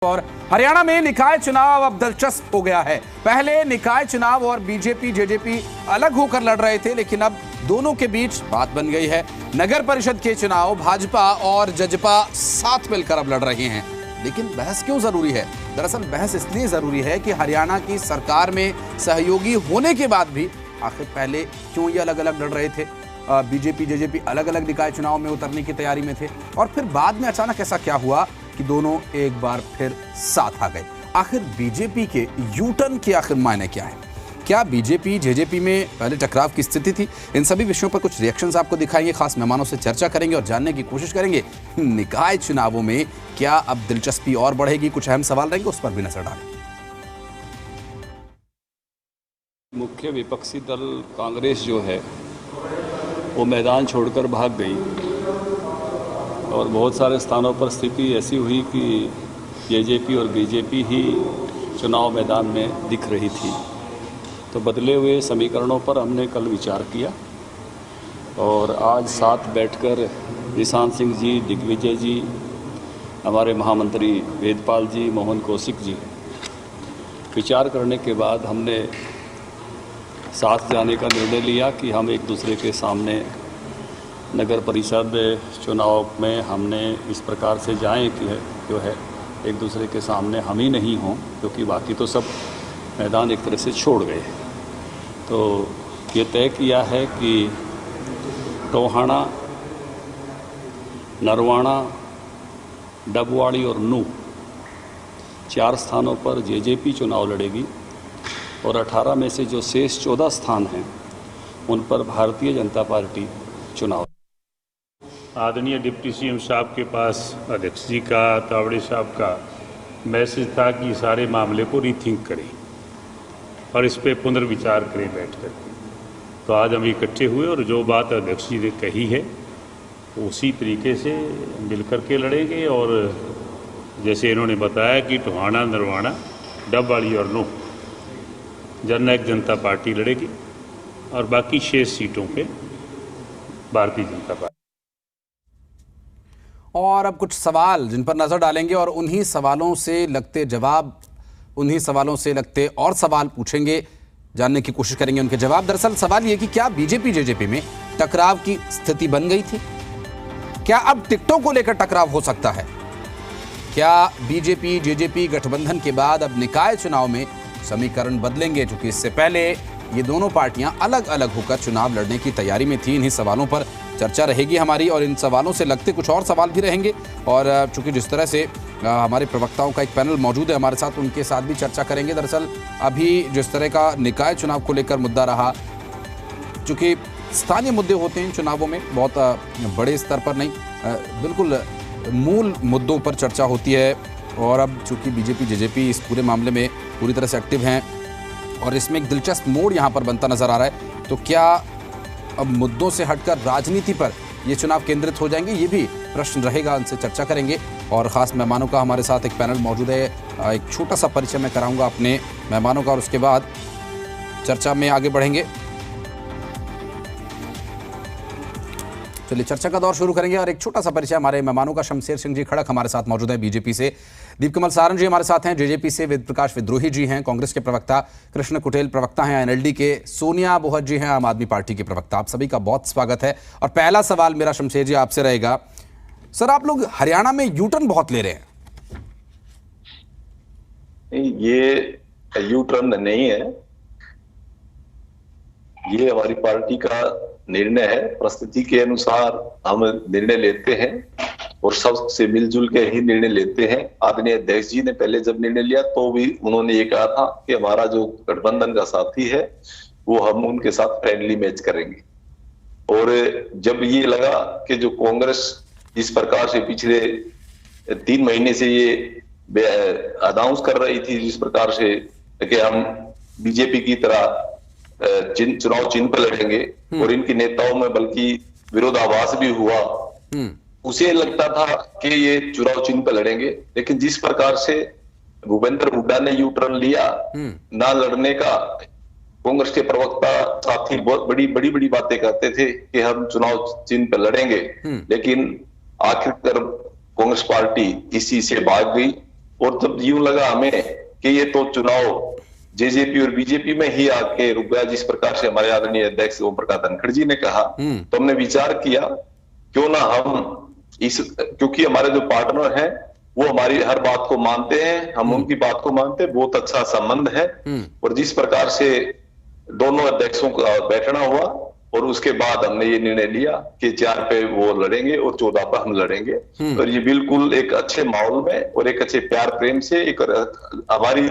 और हरियाणा में निकाय चुनाव अब दिलचस्प हो गया है। पहले निकाय चुनाव और बीजेपी जेजेपी अलग होकर लड़ रहे थे, लेकिन अब दोनों के बीच बात बन गई है। नगर परिषद के चुनाव भाजपा और जजपा साथ मिलकर अब लड़ रहे हैं। लेकिन बहस क्यों जरूरी है? दरअसल बहस इसलिए जरूरी है कि हरियाणा की सरकार में सहयोगी होने के बाद भी आखिर पहले क्यों ये अलग अलग लड़ रहे थे? बीजेपी जेजेपी अलग अलग निकाय चुनाव में उतरने की तैयारी में थे और फिर बाद में अचानक ऐसा क्या हुआ कि दोनों एक बार फिर साथ आ गए। आखिर बीजेपी के यू टर्न के आखिर मायने क्या है? क्या बीजेपी जेजेपी में पहले टकराव की स्थिति थी? इन सभी विषयों पर कुछ रिएक्शंस आपको दिखाएंगे, खास मेहमानों से चर्चा करेंगे और जानने की कोशिश करेंगे निकाय चुनावों में क्या अब दिलचस्पी और बढ़ेगी। कुछ अहम सवाल रहेंगे, उस पर भी नजर डालें। मुख्य विपक्षी दल कांग्रेस जो है वो मैदान छोड़कर भाग गई और बहुत सारे स्थानों पर स्थिति ऐसी हुई कि जेजेपी और बीजेपी ही चुनाव मैदान में दिख रही थी। तो बदले हुए समीकरणों पर हमने कल विचार किया और आज साथ बैठकर निशांत सिंह जी, दिग्विजय जी, हमारे महामंत्री वेदपाल जी, मोहन कौशिक जी, विचार करने के बाद हमने साथ जाने का निर्णय लिया कि हम एक दूसरे के सामने नगर परिषद चुनाव में हमने इस प्रकार से जाएं कि जो है एक दूसरे के सामने हम ही नहीं हों, क्योंकि बाकी तो सब मैदान एक तरह से छोड़ गए। तो ये तय किया है कि टोहाना, नरवाना, डबवाड़ी और नूह 4 स्थानों पर जेजेपी चुनाव लड़ेगी और 18 में से जो शेष 14 स्थान हैं उन पर भारतीय जनता पार्टी चुनाव। आदरणीय डिप्टी सीएम साहब के पास अध्यक्ष जी का, तावड़े साहब का मैसेज था कि सारे मामले को रीथिंक करें और इस पे पुनर्विचार करें बैठ कर। तो आज हम इकट्ठे हुए और जो बात अध्यक्ष जी ने कही है उसी तरीके से मिलकर के लड़ेंगे। और जैसे इन्होंने बताया कि टोहाना, नरवाना, डबवाड़ी और नूह जननायक जनता पार्टी लड़ेगी और बाकी 6 सीटों पे भारतीय जनता पार्टी। और अब कुछ सवाल जिन पर नजर डालेंगे और उन्हीं सवालों से लगते जवाब, उन्हीं सवालों से लगते और सवाल पूछेंगे, जानने की कोशिश करेंगे उनके जवाब। दरअसल सवाल यह कि क्या बीजेपी जेजेपी में टकराव की स्थिति बन गई थी? क्या अब टिकटों को लेकर टकराव हो सकता है? क्या बीजेपी जेजेपी गठबंधन के बाद अब निकाय चुनाव में समीकरण बदलेंगे? चूंकि इससे पहले ये दोनों पार्टियां अलग अलग होकर चुनाव लड़ने की तैयारी में थी। इन्हीं सवालों पर चर्चा रहेगी हमारी और इन सवालों से लगते कुछ और सवाल भी रहेंगे। और चूंकि जिस तरह से हमारे प्रवक्ताओं का एक पैनल मौजूद है हमारे साथ, उनके साथ भी चर्चा करेंगे। दरअसल अभी जिस तरह का निकाय चुनाव को लेकर मुद्दा रहा, चूंकि स्थानीय मुद्दे होते हैं चुनावों में, बहुत बड़े स्तर पर नहीं, बिल्कुल मूल मुद्दों पर चर्चा होती है। और अब चूंकि बीजेपी जेजेपी इस पूरे मामले में पूरी तरह से एक्टिव हैं और इसमें एक दिलचस्प मोड़ यहाँ पर बनता नजर आ रहा है। तो क्या अब मुद्दों से हटकर राजनीति पर ये चुनाव केंद्रित हो जाएंगे? ये भी प्रश्न रहेगा, उनसे चर्चा करेंगे। और ख़ास मेहमानों का हमारे साथ एक पैनल मौजूद है। एक छोटा सा परिचय मैं कराऊंगा अपने मेहमानों का और उसके बाद चर्चा में आगे बढ़ेंगे। चलिए चर्चा का दौर शुरू करेंगे और एक छोटा सा परिचय हमारे मेहमानों का। शमशेर सिंह जी खड़क हमारे साथ मौजूद है बीजेपी से, दीपकमल सारन जी हमारे साथ हैं जेजेपी से, वेद प्रकाश विद्रोही जी हैं कांग्रेस के प्रवक्ता, कृष्ण कुटेल प्रवक्ता हैं एनएलडी के, सोनिया बोहत जी हैं आम आदमी पार्टी के प्रवक्ता। आप सभी का बहुत स्वागत है। और पहला सवाल मेरा शमशेर जी आपसे रहेगा। सर, आप लोग हरियाणा में यू टर्न बहुत ले रहे हैं। ये यू टर्न नहीं है, ये हमारी पार्टी का निर्णय है। परिस्थिति के अनुसार हम निर्णय लेते हैं और सबसे मिलजुल के ही निर्णय लेते हैं। आदरणीय अध्यक्ष जी ने पहले जब निर्णय लिया तो भी उन्होंने ये कहा था कि हमारा जो गठबंधन का साथी है वो हम उनके साथ फ्रेंडली मैच करेंगे। और जब ये लगा कि जो कांग्रेस इस प्रकार से पिछले 3 महीने से ये अनाउंस कर रही थी जिस प्रकार से कि हम बीजेपी की तरह चुनाव चिन्ह पर लड़ेंगे और इनके नेताओं में बल्कि विरोधाभास भी हुआ, उसे लगता था कि ये चुनाव चिन्ह पर लड़ेंगे। लेकिन जिस प्रकार से भूपेंद्र हुड्डा ने यू टर्न लिया ना लड़ने का, कांग्रेस के प्रवक्ता साथी बहुत बड़ी बातें करते थे कि हम चुनाव चिन्ह पर लड़ेंगे, लेकिन आखिरकार कांग्रेस पार्टी इसी से भाग गई और जब यूं लगा हमें कि ये तो चुनाव जेजेपी और बीजेपी में ही आके रुक गया, जिस प्रकार से हमारे आदरणीय अध्यक्ष ओम प्रकाश धनखड़ जी ने कहा, तो हमने विचार किया क्यों ना हम क्योंकि हमारे जो पार्टनर हैं वो हमारी हर बात को मानते हैं, हम उनकी बात को मानते हैं, बहुत अच्छा संबंध है। और जिस प्रकार से दोनों अध्यक्षों का बैठना हुआ और उसके बाद हमने ये निर्णय लिया कि 4 पे वो लड़ेंगे और 14 पर हम लड़ेंगे। और ये बिल्कुल एक अच्छे माहौल में और एक अच्छे प्यार प्रेम से एक हमारी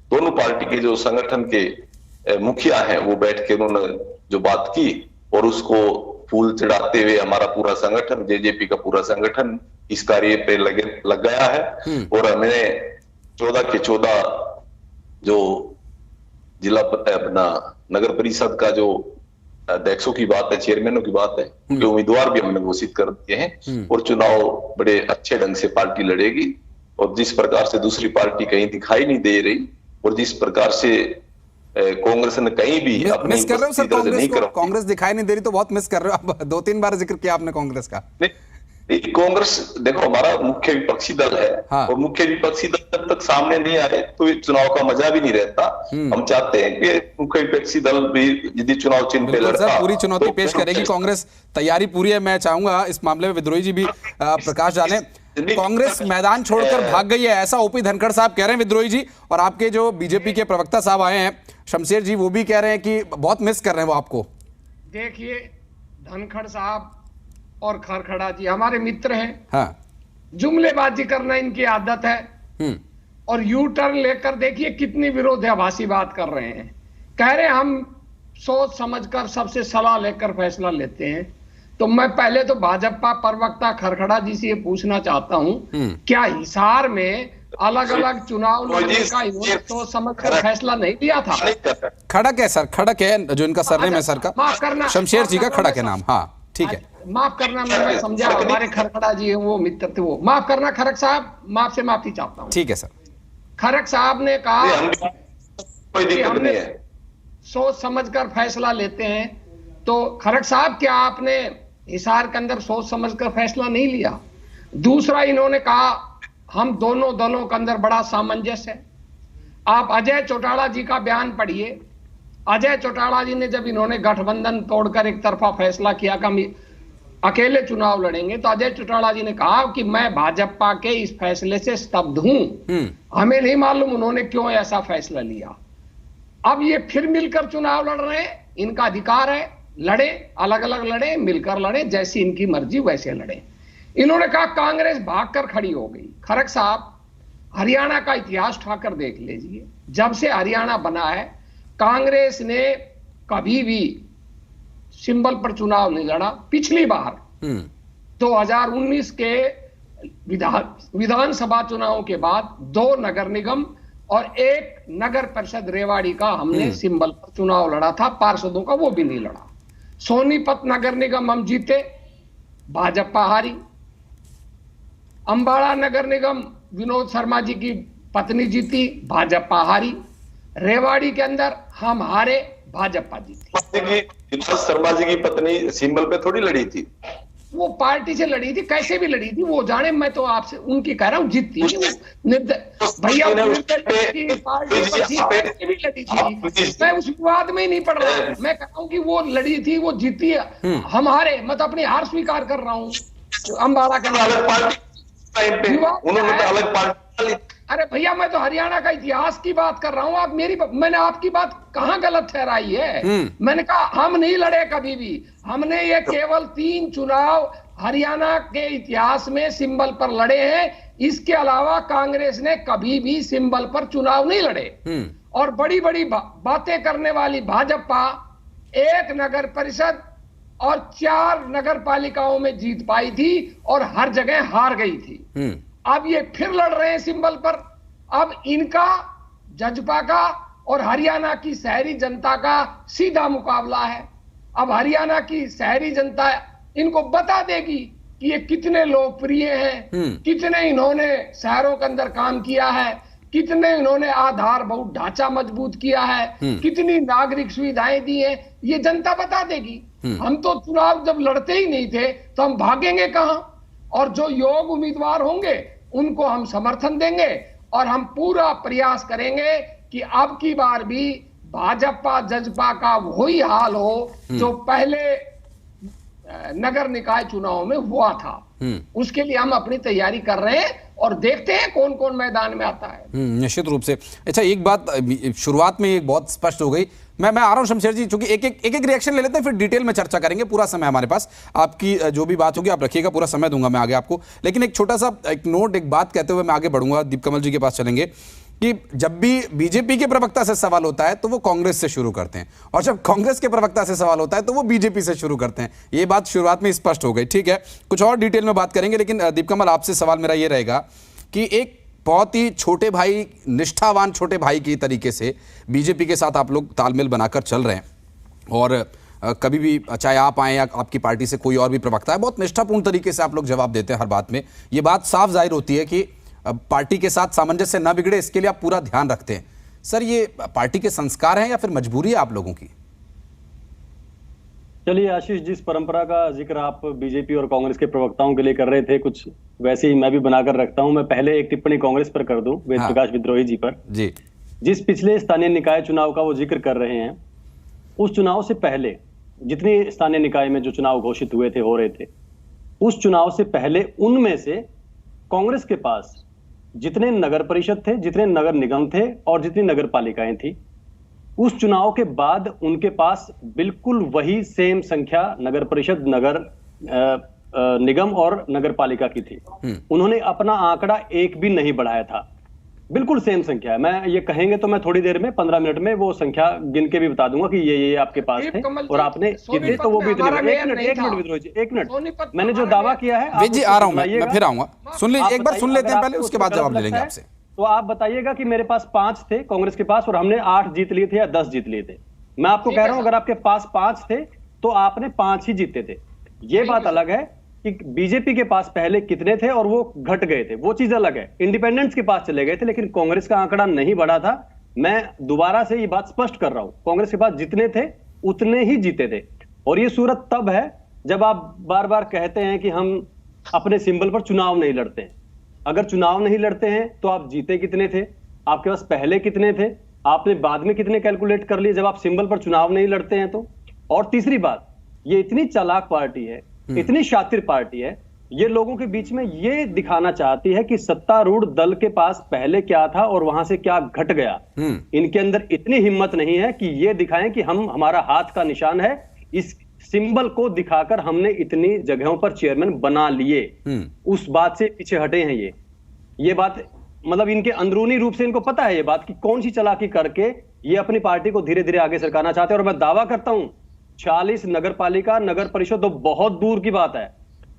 दोनों पार्टी के जो संगठन के मुखिया हैं वो बैठ के उन्होंने जो बात की और उसको फूल चढ़ाते हुए हमारा पूरा संगठन, जेजेपी का पूरा संगठन इस कार्य पे लग गया है। और हमें 14 के 14 जो जिला अपना नगर परिषद का जो अध्यक्षों की बात है, चेयरमैनों की बात है, कि उम्मीदवार भी हमने घोषित कर दिए हैं और चुनाव बड़े अच्छे ढंग से पार्टी लड़ेगी। और जिस प्रकार से दूसरी पार्टी कहीं दिखाई नहीं दे रही और जिस प्रकार से कांग्रेस ने कहीं भी मिस कर रहे हो सर कांग्रेस को? कांग्रेस दिखाई नहीं दे रही तो बहुत मिस कर रहे हो आप। 2-3 बार जिक्र किया आपने कांग्रेस का। कांग्रेस देखो हमारा मुख्य विपक्षी दल है। हाँ। और मुख्य विपक्षी दल जब तक सामने नहीं आए तो चुनाव का मजा भी नहीं रहता। हम चाहते हैं कि मुख्य विपक्षी दल भी यदि चुनाव चिन्ह पे लड़ता पूरी चुनौती पेश करेगी कांग्रेस, तैयारी पूरी है। मैं चाहूंगा इस मामले में विद्रोही जी भी प्रकाश डालें। कांग्रेस मैदान छोड़कर भाग गई है ऐसा ओपी धनखड़ साहब कह रहे हैं विद्रोही जी, और आपके जो बीजेपी के प्रवक्ता साहब आए हैं शमशेर जी वो भी कह रहे हैं कि बहुत मिस कर रहे हैं वो आपको। देखिए धनखड़ साहब और खरखड़ा जी हमारे मित्र हैं। हाँ। जुमलेबाजी करना इनकी आदत है और यू टर्न लेकर देखिए कितनी विरोधाभासी बात कर रहे हैं। कह रहे हैं हम सोच समझकर सबसे सलाह लेकर फैसला लेते हैं। तो मैं पहले तो भाजपा प्रवक्ता खरखड़ा जी से ये पूछना चाहता हूं, क्या हिसार में अलग अलग चुनाव लड़ने का इन्होंने सोच समझकर फैसला नहीं लिया था? खड़क है सर, खड़क है जो इनका सरनेम है सर का, माफ करना, शमशेर जी का खड़क है नाम। हाँ ठीक है, माफ करना, मैं समझा हमारे खरखड़ा जी हैं वो मित्र थे वो। माफ करना खरक साहब, माफ से माफी चाहता हूँ। ठीक है सर। खरक साहब ने कहा कि हमने सोच समझकर फैसला लेते हैं। तो खरक साहब क्या आपने हिसार के अंदर सोच समझकर फैसला नहीं लिया? दूसरा इन्होंने कहा हम दोनों दलों के अंदर बड़ा सामंजस्य है। आप अजय चौटाला जी का बयान पढ़िए। अजय चौटाला जी ने जब इन्होंने गठबंधन तोड़कर एक तरफा फैसला किया कि हम अकेले चुनाव लड़ेंगे, तो अजय चौटाला जी ने कहा कि मैं भाजपा के इस फैसले से स्तब्ध हूं। हमें नहीं मालूम उन्होंने क्यों ऐसा फैसला लिया। अब ये फिर मिलकर चुनाव लड़ रहे हैं, इनका अधिकार है, लड़े, अलग अलग लड़े, मिलकर लड़े, जैसी इनकी मर्जी वैसे लड़े। इन्होंने कहा कांग्रेस भागकर खड़ी हो गई। खरक साहब हरियाणा का इतिहास उठाकर देख लीजिए। जब से हरियाणा बना है कांग्रेस ने कभी भी सिंबल पर चुनाव नहीं लड़ा। पिछली बार 2019 के विधानसभा चुनाव के बाद 2 नगर निगम और 1 नगर परिषद रेवाड़ी का हमने सिंबल पर चुनाव लड़ा था, पार्षदों का वो भी नहीं लड़ा। सोनीपत नगर निगम हम जीते, भाजपा हारी। अंबाला नगर निगम विनोद शर्मा जी की पत्नी जीती, भाजपा हारी। रेवाड़ी के अंदर हम हारे, भाजपा जीती। विनोद शर्मा जी की पत्नी सिंबल पे थोड़ी लड़ी थी, वो पार्टी से लड़ी थी, कैसे भी लड़ी थी वो जाने। मैं तो आपसे उनकी कह रहा हूँ जीती भैया, भी लड़ी थी। मैं उस विवाद में ही नहीं पड़ रहा, मैं कह रहा हूँ कि वो लड़ी थी, वो जीती है, हम हारे। मैं तो अपनी हार स्वीकार कर रहा हूँ। अंबाला के अलग पार्टी। अरे भैया मैं तो हरियाणा का इतिहास की बात कर रहा हूं। आप मैंने आपकी बात कहां गलत ठहराई है? मैंने कहा हम नहीं लड़े कभी भी। हमने ये केवल 3 चुनाव हरियाणा के इतिहास में सिंबल पर लड़े हैं। इसके अलावा कांग्रेस ने कभी भी सिंबल पर चुनाव नहीं लड़े। और बड़ी बड़ी बातें करने वाली भाजपा 1 नगर परिषद और 4 नगर पालिकाओं में जीत पाई थी और हर जगह हार गई थी। अब ये फिर लड़ रहे हैं सिंबल पर। अब इनका जजपा का और हरियाणा की शहरी जनता का सीधा मुकाबला है। अब हरियाणा की शहरी जनता इनको बता देगी कि ये कितने लोकप्रिय हैं, कितने इन्होंने शहरों के अंदर काम किया है, कितने इन्होंने आधारभूत ढांचा मजबूत किया है, कितनी नागरिक सुविधाएं दी हैं, ये जनता बता देगी। हम तो चुनाव जब लड़ते ही नहीं थे तो हम भागेंगे कहां? और जो योग्य उम्मीदवार होंगे उनको हम समर्थन देंगे और हम पूरा प्रयास करेंगे कि अब की बार भी भाजपा जजपा का वही हाल हो जो पहले नगर निकाय चुनाव में हुआ था। उसके लिए हम अपनी तैयारी कर रहे हैं और देखते हैं कौन कौन मैदान में आता है। निश्चित रूप से। अच्छा, एक बात शुरुआत में एक बहुत स्पष्ट हो गई। मैं आ रहा हूं शमशेर जी, क्योंकि एक रिएक्शन ले लेते हैं, फिर डिटेल में चर्चा करेंगे। पूरा समय हमारे पास, आपकी जो भी बात होगी आप रखिएगा, पूरा समय दूंगा मैं आगे आपको। लेकिन एक छोटा सा एक नोट, एक बात कहते हुए मैं आगे बढ़ूंगा, दीपकमल जी के पास चलेंगे कि जब भी बीजेपी के प्रवक्ता से सवाल होता है तो वो कांग्रेस से शुरू करते हैं, और जब कांग्रेस के प्रवक्ता से सवाल होता है तो वो बीजेपी से शुरू करते हैं। ये बात शुरुआत में स्पष्ट हो गई, ठीक है, कुछ और डिटेल में बात करेंगे। लेकिन दीपकमल, आपसे सवाल मेरा ये रहेगा कि एक बहुत ही छोटे भाई, निष्ठावान छोटे भाई की तरीके से बीजेपी के साथ आप लोग तालमेल बनाकर चल रहे हैं, और कभी भी चाहे आप आए या आपकी पार्टी से कोई और भी प्रवक्ता है, बहुत निष्ठापूर्ण तरीके से आप लोग जवाब देते हैं हर बात में। ये बात साफ जाहिर होती है कि पार्टी के साथ सामंजस्य न बिगड़े, इसके लिए आप पूरा ध्यान रखते हैं। सर, ये पार्टी के संस्कार हैं या फिर मजबूरी है आप लोगों की? चलिए आशीष, जिस परंपरा का जिक्र आप बीजेपी और कांग्रेस के प्रवक्ताओं के लिए कर रहे थे, कुछ वैसे ही मैं भी बनाकर रखता हूं। मैं पहले एक टिप्पणी कांग्रेस पर कर दूं, वेद प्रकाश विद्रोही जी पर जी। जिस पिछले स्थानीय निकाय चुनाव का वो जिक्र कर रहे हैं, उस चुनाव से पहले जितने स्थानीय निकाय में जो चुनाव घोषित हुए थे, हो रहे थे, उस चुनाव से पहले उनमें से कांग्रेस के पास जितने नगर परिषद थे, जितने नगर निगम थे और जितनी नगर पालिकाएं थी, उस चुनाव के बाद उनके पास बिल्कुल वही सेम संख्या नगर परिषद, नगर निगम और नगर पालिका की थी। उन्होंने अपना आंकड़ा एक भी नहीं बढ़ाया था, बिल्कुल सेम संख्या है। मैं ये कहेंगे तो मैं थोड़ी देर में 15 मिनट में वो संख्या गिन के भी बता दूंगा कि ये आपके पास थे और आपने जीते तो वो भी इतने। एक मिनट विद्रोही जी, एक मिनट। मैंने जो दावा किया है जी, आ रहा हूं मैं फिर आऊंगा। सुन लीजिए, एक बार सुन लेते हैं पहले, उसके बाद जवाब ले लेंगे आपसे। तो आप बताइएगा कि मेरे पास 5 थे कांग्रेस के पास और हमने 8 जीत लिए थे या 10 जीत लिए थे। मैं आपको कह रहा हूं, अगर आपके पास 5 थे तो आपने 5 ही जीते थे। ये बात अलग है कि बीजेपी के पास पहले कितने थे और वो घट गए थे, वो चीज अलग है। इंडिपेंडेंट्स के पास चले गए थे, लेकिन कांग्रेस का आंकड़ा नहीं बढ़ा था। मैं दोबारा से ये बात स्पष्ट कर रहा हूं, कांग्रेस के पास जितने थे उतने ही जीते थे। और ये सूरत तब है जब आप बार बार कहते हैं कि हम अपने सिंबल पर चुनाव नहीं लड़ते हैं। अगर चुनाव नहीं लड़ते हैं तो आप जीते कितने थे, आपके पास पहले कितने थे, आपने बाद में कितने कैलकुलेट कर लिए जब आप सिंबल पर चुनाव नहीं लड़ते हैं तो। और तीसरी बात, ये इतनी चालाक पार्टी है, इतनी शातिर पार्टी है, ये लोगों के बीच में ये दिखाना चाहती है कि सत्तारूढ़ दल के पास पहले क्या था और वहां से क्या घट गया। इनके अंदर इतनी हिम्मत नहीं है कि ये दिखाएं कि हमारा हाथ का निशान है, इस सिंबल को दिखाकर हमने इतनी जगहों पर चेयरमैन बना लिए। उस बात से पीछे हटे हैं ये बात, मतलब इनके अंदरूनी रूप से इनको पता है ये बात कि कौन सी चालाकी करके ये अपनी पार्टी को धीरे धीरे आगे सरकाना चाहते हैं। और मैं दावा करता हूं 46 नगर पालिका, नगर परिषद तो बहुत दूर की बात है।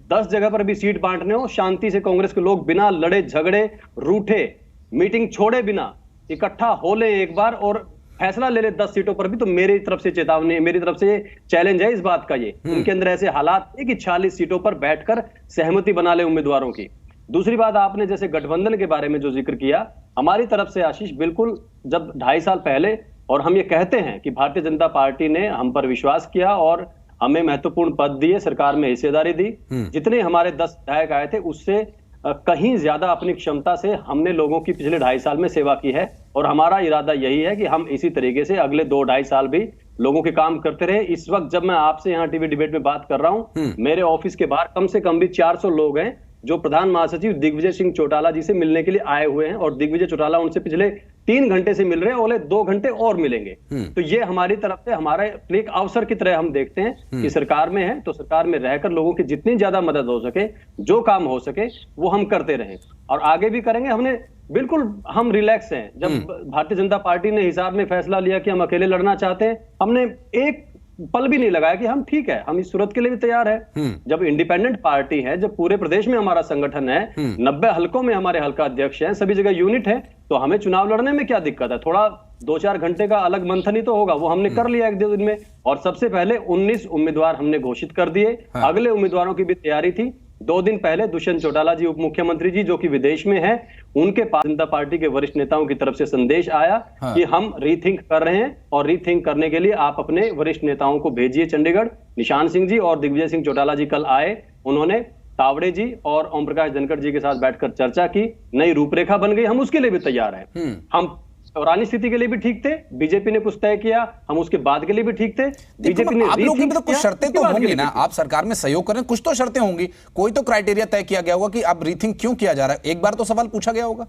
10 जगह पर भी सीट बांटने हो, शांति से कांग्रेस के लोग बिना लड़े झगड़े, रूठे, मीटिंग छोड़े बिना इकट्ठा हो ले एक बार और फैसला ले ले 10 सीटों पर भी, तो मेरी तरफ से चेतावनी, मेरी तरफ से चैलेंज है इस बात का। ये उनके अंदर ऐसे हालात है कि 40 सीटों पर बैठकर सहमति बना ले उम्मीदवारों की। दूसरी बात, आपने जैसे गठबंधन के बारे में जो जिक्र किया, हमारी तरफ से आशीष बिल्कुल, जब 2.5 साल पहले, और हम ये कहते हैं कि भारतीय जनता पार्टी ने हम पर विश्वास किया और हमें महत्वपूर्ण पद दिए, सरकार में हिस्सेदारी दी। जितने हमारे 10 विधायक आए थे उससे कहीं ज्यादा अपनी क्षमता से हमने लोगों की पिछले 2.5 साल में सेवा की है। और हमारा इरादा यही है कि हम इसी तरीके से अगले 2-2.5 साल भी लोगों के काम करते रहे। इस वक्त जब मैं आपसे यहाँ टीवी डिबेट में बात कर रहा हूँ, मेरे ऑफिस के बाहर कम से कम भी 400 लोग हैं जो प्रधान महासचिव दिग्विजय सिंह चौटाला जी से मिलने के लिए आए हुए हैं, और दिग्विजय चौटाला उनसे पिछले 3 घंटे से मिल रहे हैं, अगले 2 घंटे और मिलेंगे। तो ये हमारी तरफ से हमारा एक अवसर की तरह हम देखते हैं कि सरकार में है तो सरकार में रहकर लोगों की जितनी ज्यादा मदद हो सके, जो काम हो सके वो हम करते रहें और आगे भी करेंगे। हमने बिल्कुल, हम रिलैक्स हैं। जब भारतीय जनता पार्टी ने हिसाब में फैसला लिया कि हम अकेले लड़ना चाहते हैं, हमने एक पल भी नहीं लगाया कि हम ठीक है, हम इस सूरत के लिए भी तैयार है। जब इंडिपेंडेंट पार्टी है, जब पूरे प्रदेश में हमारा संगठन है, 90 हलकों में हमारे हल्का अध्यक्ष हैं, सभी जगह यूनिट है, तो हमें चुनाव लड़ने में क्या दिक्कत है। थोड़ा 2-4 घंटे का अलग मंथन ही तो होगा, वो हमने कर लिया 1-2 दिन में। और सबसे पहले 19 उम्मीदवार हमने घोषित कर दिए। अगले उम्मीदवारों की भी तैयारी थी। 2 दिन पहले दुष्यंत चौटाला जी, उप मुख्यमंत्री जी, जो कि विदेश में है, उनके पास जनता पार्टी के वरिष्ठ नेताओं की तरफ से संदेश आया कि हम रीथिंक कर रहे हैं और रीथिंक करने के लिए आप अपने वरिष्ठ नेताओं को भेजिए चंडीगढ़। निशान सिंह जी और दिग्विजय सिंह चौटाला जी कल आए, उन्होंने तावड़े जी और ओम प्रकाश धनखड़ जी के साथ बैठकर चर्चा की, नई रूपरेखा बन गई, हम उसके लिए भी तैयार हैं। हम दौरानी स्थिति के लिए भी ठीक थे, बीजेपी ने कुछ तय किया, हम उसके बाद के लिए भी ठीक थे। बीजेपी ने आप लोगों की भी तो कुछ शर्तें तो होंगी ना, आप आप सरकार में सहयोग करें, कुछ तो शर्तें होंगी, कोई तो क्राइटेरिया तय किया गया होगा कि अब रीथिंक क्यों किया जा रहा है। एक बार तो सवाल पूछा गया होगा,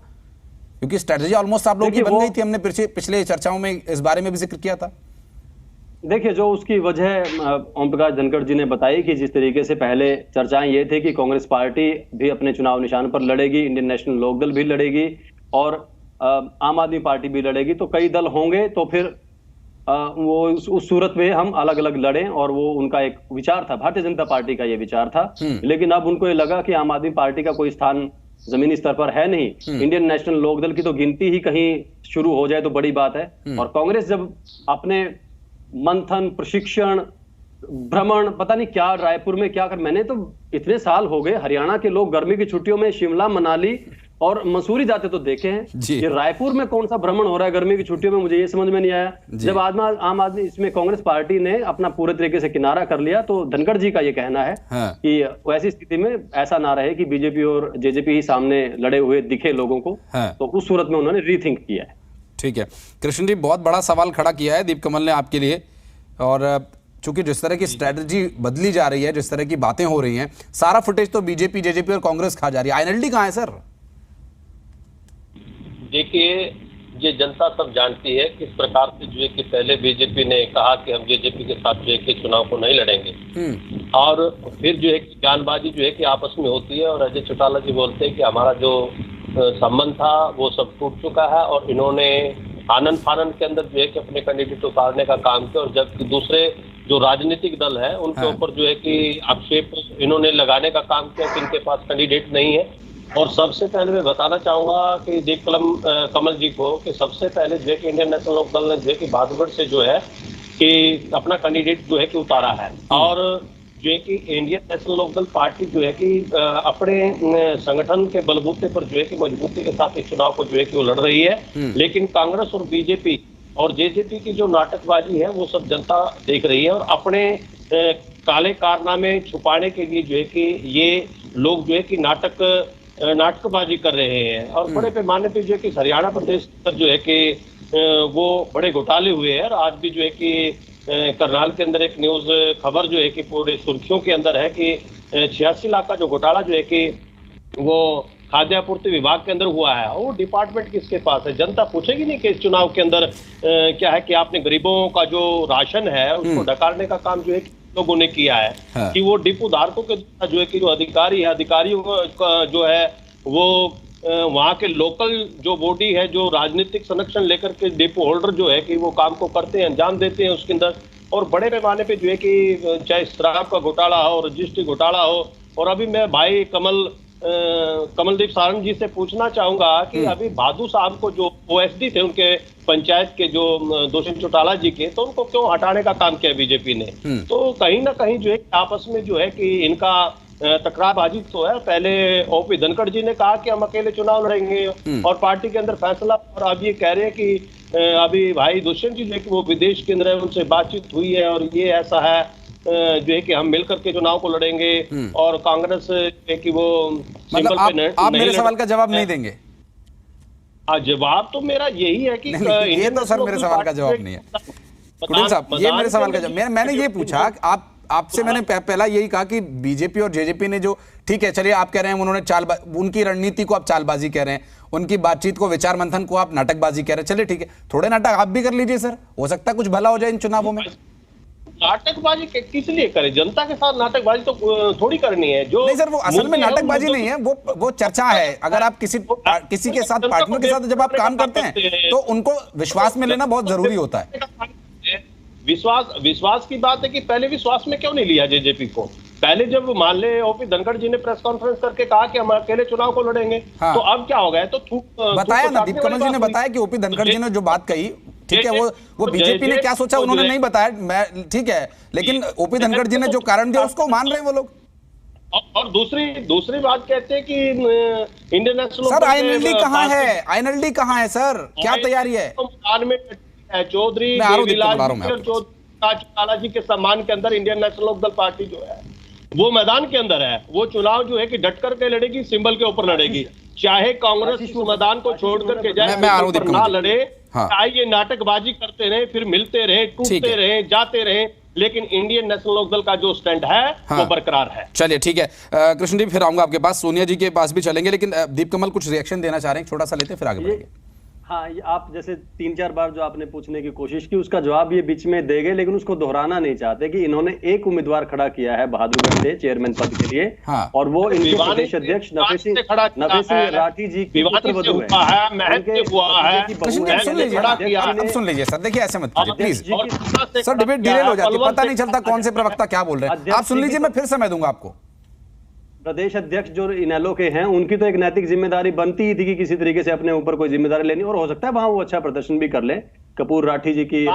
क्योंकि स्ट्रेटेजी ऑलमोस्ट आप लोगों की बन गई थी, हमने पिछले चर्चाओं में इस बारे में भी जिक्र किया था। देखिए, जो उसकी वजह ओम प्रकाश धनखड़ जी ने बताई कि जिस तरीके से पहले चर्चाएं ये थे कि कांग्रेस पार्टी भी अपने चुनाव निशान पर लड़ेगी, इंडियन नेशनल लोकदल भी लड़ेगी और आम आदमी पार्टी भी लड़ेगी, तो कई दल होंगे, तो फिर वो उस सूरत में हम अलग अलग लड़ें, और वो उनका एक विचार था, भारतीय जनता पार्टी का ये विचार था। लेकिन अब उनको ये लगा कि आम आदमी पार्टी का कोई स्थान जमीनी स्तर पर है नहीं, इंडियन नेशनल लोकदल की तो गिनती ही कहीं शुरू हो जाए तो बड़ी बात है। और कांग्रेस जब अपने मंथन, प्रशिक्षण, भ्रमण, पता नहीं क्या रायपुर में क्या कर, मैंने तो इतने साल हो गए, हरियाणा के लोग गर्मी की छुट्टियों में शिमला, मनाली और मसूरी जाते तो देखे हैं, ये रायपुर में कौन सा भ्रमण हो रहा है गर्मी की छुट्टियों में, मुझे ये समझ में नहीं आया। जब आम आदमी इसमें कांग्रेस पार्टी ने अपना पूरे तरीके से किनारा कर लिया, तो धनखड़ जी का ये कहना है कि वैसी स्थिति में ऐसा ना रहे कि बीजेपी और जेजेपी ही सामने लड़े हुए दिखे लोगों को, तो उस सूरत में उन्होंने रीथिंक किया है। ठीक है कृष्ण जी, बहुत बड़ा सवाल खड़ा किया है दीप कमल ने आपके लिए, और चूंकि जिस तरह की स्ट्रेटजी बदली जा रही है, जिस तरह की बातें हो रही हैं, सारा फुटेज तो बीजेपी, जेजेपी और कांग्रेस खा जा रही है। आईएनएलडी कहां है सर? देखिए, ये जनता सब जानती है किस प्रकार से जो है कि पहले बीजेपी ने कहा कि हम जेजेपी के साथ जो है कि चुनाव को नहीं लड़ेंगे, और फिर जो है कि बयानबाजी जो है कि आपस में होती है, और अजय चौटाला जी बोलते हैं कि हमारा जो संबंध था वो सब टूट चुका है, और इन्होंने आनंद फानंद के अंदर जो है कि अपने कैंडिडेट उतारने का काम किया, और जबकि दूसरे जो राजनीतिक दल है उनके ऊपर जो है कि आक्षेप इन्होंने लगाने का काम किया कि इनके पास कैंडिडेट नहीं है। और सबसे पहले मैं बताना चाहूंगा कि दीप कमल जी को कि सबसे पहले जो है कि इंडियन नेशनल लोकदल ने जो है कि बहादुरगढ़ से जो है कि अपना कैंडिडेट जो है कि उतारा है, और जो है कि इंडियन नेशनल लोकदल पार्टी जो है कि अपने संगठन के बलबूते पर जो है कि मजबूती के साथ इस चुनाव को जो है कि वो लड़ रही है। लेकिन कांग्रेस और बीजेपी और जेजेपी की जो नाटकबाजी है वो सब जनता देख रही है, और अपने काले कारनामे छुपाने के लिए जो है कि ये लोग जो है कि नाटकबाजी कर रहे हैं, और बड़े पैमाने पे जो है कि हरियाणा प्रदेश पर जो है कि वो बड़े घोटाले हुए हैं। और आज भी जो है कि करनाल के अंदर एक न्यूज खबर जो है कि पूरे सुर्खियों के अंदर है कि 86 लाख का जो घोटाला जो है कि वो खाद्य आपूर्ति विभाग के अंदर हुआ है, और वो डिपार्टमेंट किसके पास है? जनता पूछेगी नहीं कि इस चुनाव के अंदर क्या है कि आपने गरीबों का जो राशन है उसको डकारने का काम जो है लोगों ने किया है, कि वो डिपो धारकों के जो है कि जो अधिकारी है, अधिकारियों का जो है वो वहाँ के लोकल जो बॉडी है जो राजनीतिक संरक्षण लेकर के डिपो होल्डर जो है कि वो काम को करते हैं, अंजाम देते हैं उसके अंदर, और बड़े पैमाने पे जो है कि चाहे शराब का घोटाला हो, रजिस्ट्री घोटाला हो। और अभी मैं भाई कमलदीप सारंग जी से पूछना चाहूंगा कि अभी भादू साहब को जो ओएसडी थे उनके पंचायत के जो दोषी चौटाला जी के, तो उनको क्यों हटाने का काम किया बीजेपी ने? तो कहीं ना कहीं जो है आपस में जो है कि इनका तकरारबाजी तो है। पहले ओपी धनखड़ जी ने कहा कि हम अकेले चुनाव लड़ेंगे, और पार्टी के अंदर फैसला, और अब ये कह रहे हैं कि अभी भाई दुष्यंत जी जो है कि वो विदेश के अंदर है, उनसे बातचीत हुई है, और ये ऐसा है जो है कि हम मिलकर के चुनाव को लड़ेंगे, और कांग्रेस है कि वो मतलब आप मेरे सवाल का जवाब नहीं देंगे? जवाब तो मेरा यही है कि ये तो सर मेरे सवाल का जवाब नहीं है कुटिल साहब, ये मेरे सवाल का जवाब। मैंने ये पूछा, आपसे मैंने पहला यही कहा कि बीजेपी और जेजेपी ने जो, ठीक है चलिए आप कह रहे हैं उन्होंने उनकी रणनीति को आप चालबाजी कह रहे हैं, उनकी बातचीत को, विचार मंथन को आप नाटकबाजी कह रहे हैं, चलिए ठीक है, थोड़े नाटक आप भी कर लीजिए सर, हो सकता है कुछ भला हो जाए इन चुनावों में। नाटकबाजी किस लिए करे? जनता के साथ नाटकबाजी तो थोड़ी करनी है। जो नहीं सर, वो असल में नाटकबाजी नहीं है, वो चर्चा है। अगर आप किसी के साथ, पार्टनर के साथ जब आप काम करते हैं तो उनको विश्वास में लेना बहुत जरूरी होता है। विश्वास की बात है कि पहले विश्वास में क्यों नहीं लिया जेजेपी को? पहले जब मान ले ओपी धनखड़ जी ने प्रेस कॉन्फ्रेंस करके कहा कि हम अकेले चुनाव को लड़ेंगे, तो अब क्या हो गया? तो बताया ना, दीप कमल जी ने बताया कि ओपी धनखड़ जी ने जो बात कही, ठीक है, वो बीजेपी ने क्या सोचा उन्होंने नहीं बताया, मैं ठीक है, लेकिन ओपी धनखड़ जी ने जो कारण दिया उसको मान रहे हैं वो लोग। और दूसरी बात कहते हैं कि इंडियन नेशनल, सर आईएनएलडी कहाँ है? आईएनएलडी कहाँ है सर? क्या तैयारी है? चौधरी चौटाला जी के सम्मान के अंदर इंडियन नेशनल लोकदल पार्टी जो है वो मैदान के अंदर है। वो चुनाव जो है कि डट करके लड़ेगी, सिंबल के ऊपर लड़ेगी। चाहे कांग्रेस इस मैदान को छोड़ करके जाए, ना लड़े, चाहे ये नाटकबाजी करते रहे, फिर मिलते रहे, टूटते रहे, जाते रहे, लेकिन इंडियन नेशनल लोकदल का जो स्टैंड है वो बरकरार है। चलिए ठीक है कृष्णदीप, फिर आऊंगा आपके पास, सोनिया जी के पास भी चलेंगे, लेकिन दीप कमल कुछ रिएक्शन देना चाह रहे हैं, छोटा सा लेते हैं फिर आगे बढ़ेंगे। हाँ, आप जैसे 3-4 बार जो आपने पूछने की कोशिश की, उसका जवाब ये बीच में देंगे, लेकिन उसको दोहराना नहीं चाहते कि इन्होंने एक उम्मीदवार खड़ा किया है बहादुरगढ़ से चेयरमैन पद के लिए। हाँ। और वो इनके प्रदेश अध्यक्ष नफे सिंह राठी जी की पुत्रवधू है। सुन लीजिए सर, देखिए ऐसे मत कीजिए प्लीज सर, डिबेट डिरेल हो जाती है, पता नहीं चलता कौन से प्रवक्ता क्या बोल रहे हैं। आप सुन लीजिए, मैं फिर समय दूंगा आपको। प्रदेश अध्यक्ष जो इनेलो के हैं, उनकी तो एक नैतिक जिम्मेदारी बनती ही थी कि किसी तरीके से अपने ऊपर कोई जिम्मेदारी लेनी, और हो सकता है वहां वो अच्छा प्रदर्शन भी कर ले। कपूर राठी जी की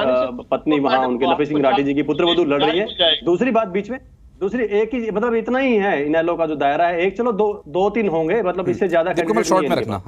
पत्नी वहां, उनके नफे सिंह राठी जी की पुत्रवधू लड़ रही है। दूसरी बात बीच में, दूसरी एक ही, मतलब इतना ही है इनेलो का जो दायरा है, एक चलो दो तीन होंगे, मतलब इससे ज्यादा शॉर्ट में रखना।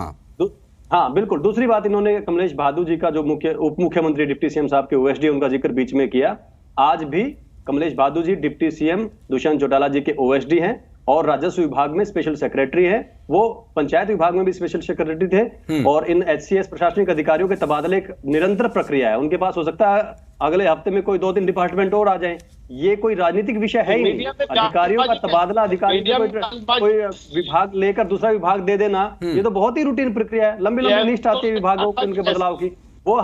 हाँ बिल्कुल। दूसरी बात, इन्होंने कमलेश बहादुर जी का जो उप मुख्यमंत्री डिप्टी सीएम साहब के ओएसडी, उनका जिक्र बीच में किया। आज भी कमलेश बहादुर जी डिप्टी सीएम दुष्यंत चौटाला जी के ओएसडी हैं और राजस्व विभाग में स्पेशल सेक्रेटरी है। वो पंचायत विभाग में भी स्पेशल सेक्रेटरी थे। और इन एचसीएस प्रशासनिक अधिकारियों के तबादले एक निरंतर प्रक्रिया है उनके पास। हो सकता है अगले हफ्ते में कोई 2-3 डिपार्टमेंट और आ जाएं। ये कोई राजनीतिक विषय है ही नहीं। अधिकारियों का तबादला, अधिकारियों को कोई विभाग लेकर दूसरा विभाग दे देना, ये तो बहुत ही रूटीन प्रक्रिया है। लंबी लंबी लिस्ट आती है विभागों के उनके बदलाव की। वो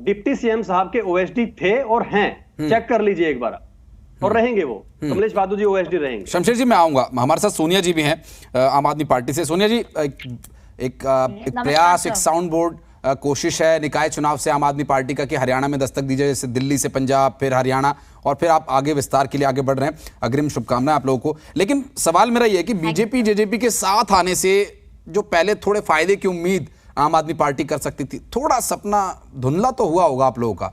डिप्टी सीएम साहब के ओएसडी थे और हैं, चेक कर लीजिए एक बार, और रहेंगे वो। कमलेश बहादुर जी ओएसडी रहेंगे। शमशेर जी मैं आऊंगा, हमारे साथ सोनिया जी भी हैं आम आदमी पार्टी से। सोनिया जी, एक प्रयास, एक साउंड बोर्ड कोशिश है निकाय चुनाव से आम आदमी पार्टी का कि हरियाणा में दस्तक दीजिए, जैसे दिल्ली से पंजाब, फिर हरियाणा, और फिर आप आगे विस्तार के लिए आगे बढ़ रहे हैं। अग्रिम शुभकामनाएं आप लोगों को। लेकिन सवाल मेरा यह है कि बीजेपी जेजेपी के साथ आने से जो पहले थोड़े फायदे की उम्मीद आम आदमी पार्टी कर सकती थी, थोड़ा सपना धुंधला तो हुआ होगा आप लोगों का।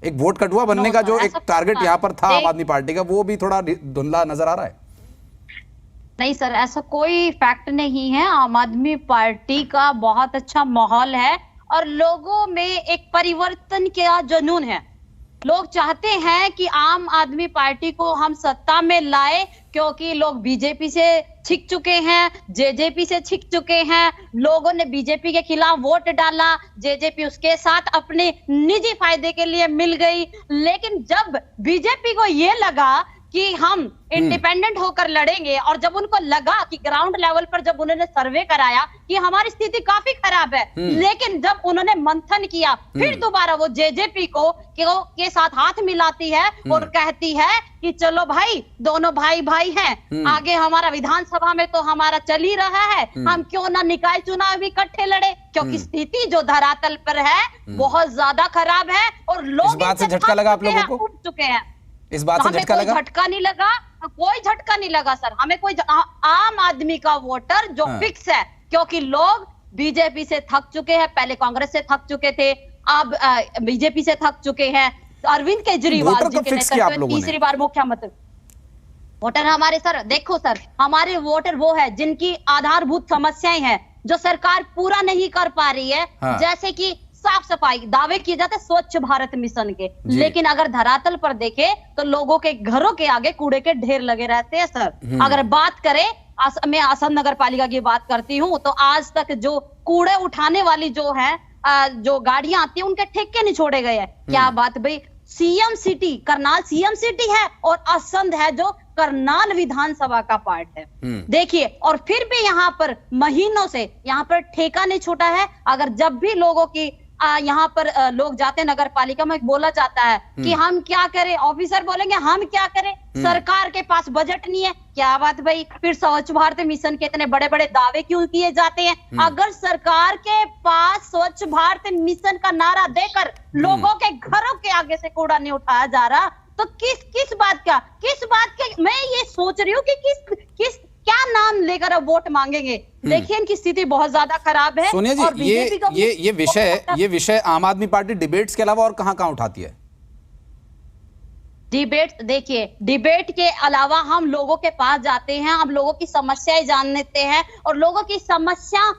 एक वोट कटुआ बनने का जो एक टारगेट यहाँ पर था आम आदमी पार्टी का, वो भी थोड़ा धुंधला नजर आ रहा है। नहीं सर, ऐसा कोई फैक्ट नहीं है। आम आदमी पार्टी का बहुत अच्छा माहौल है और लोगों में एक परिवर्तन का जुनून है। लोग चाहते हैं कि आम आदमी पार्टी को हम सत्ता में लाए, क्योंकि लोग बीजेपी से छिक चुके हैं, जेजेपी से छिक चुके हैं। लोगों ने बीजेपी के खिलाफ वोट डाला, जेजेपी उसके साथ अपने निजी फायदे के लिए मिल गई। लेकिन जब बीजेपी को ये लगा कि हम इंडिपेंडेंट होकर लड़ेंगे, और जब उनको लगा कि ग्राउंड लेवल पर जब उन्होंने सर्वे कराया कि हमारी स्थिति काफी खराब है, लेकिन जब उन्होंने मंथन किया, फिर दोबारा वो जेजेपी को के साथ हाथ मिलाती है और कहती है कि चलो भाई, दोनों भाई भाई हैं, आगे हमारा विधानसभा में तो हमारा चल ही रहा है, हम क्यों ना निकाय चुनाव भी इकट्ठे लड़े, क्योंकि स्थिति जो धरातल पर है बहुत ज्यादा खराब है और लोग इस बात से झटका लगा आप लोगों को? उठ चुके हैं। इस बात से झटका लगा? झटका नहीं लगा, कोई झटका नहीं लगा सर। हमें कोई आम आदमी का वोटर जो फिक्स है, क्योंकि लोग बीजेपी से थक चुके हैं, पहले कांग्रेस से थक चुके थे, अब बीजेपी से थक चुके हैं। अरविंद केजरीवाल जी के नेतृत्व में तीसरी बार मुख्यमंत्री। वोटर हमारे सर, देखो सर, हमारे वोटर वो है जिनकी आधारभूत समस्याएं हैं जो सरकार पूरा नहीं कर पा रही है। जैसे कि साफ सफाई, दावे किए जाते स्वच्छ भारत मिशन के, लेकिन अगर धरातल पर देखे तो लोगों के घरों के आगे कूड़े के ढेर लगे रहते हैं सर। अगर बात करें, मैं असम नगर पालिका की बात करती हूँ, तो आज तक जो कूड़े उठाने वाली जो है जो गाड़ियां आती है, उनके ठेके नहीं छोड़े गए हैं। क्या बात भाई, CM city, Karnal CM city है और असंध है जो करनाल विधानसभा का पार्ट है। देखिए, और फिर भी यहाँ पर महीनों से यहाँ पर ठेका नहीं छूटा है। अगर जब भी लोगों की यहाँ पर लोग जाते नगर पालिका में, बोला जाता है कि हम क्या करें, ऑफिसर बोलेंगे हम क्या करें, सरकार के पास बजट नहीं है। क्या बात भाई, फिर स्वच्छ भारत मिशन के इतने बड़े बड़े दावे क्यों किए जाते हैं? अगर सरकार के पास स्वच्छ भारत मिशन का नारा देकर लोगों के घरों के आगे से कूड़ा नहीं उठाया जा रहा, तो किस बात का मैं ये सोच रही हूँ कि किस क्या नाम लेकर अब वोट मांगेंगे। देखिए, इनकी स्थिति बहुत ज्यादा खराब है। सोनिया जी, ये विषय आम आदमी पार्टी डिबेट्स के अलावा और कहां उठाती है? डिबेट, देखिए, डिबेट के अलावा हम लोगों के पास जाते हैं, हम लोगों की समस्याएं जान लेते हैं और लोगों की समस्या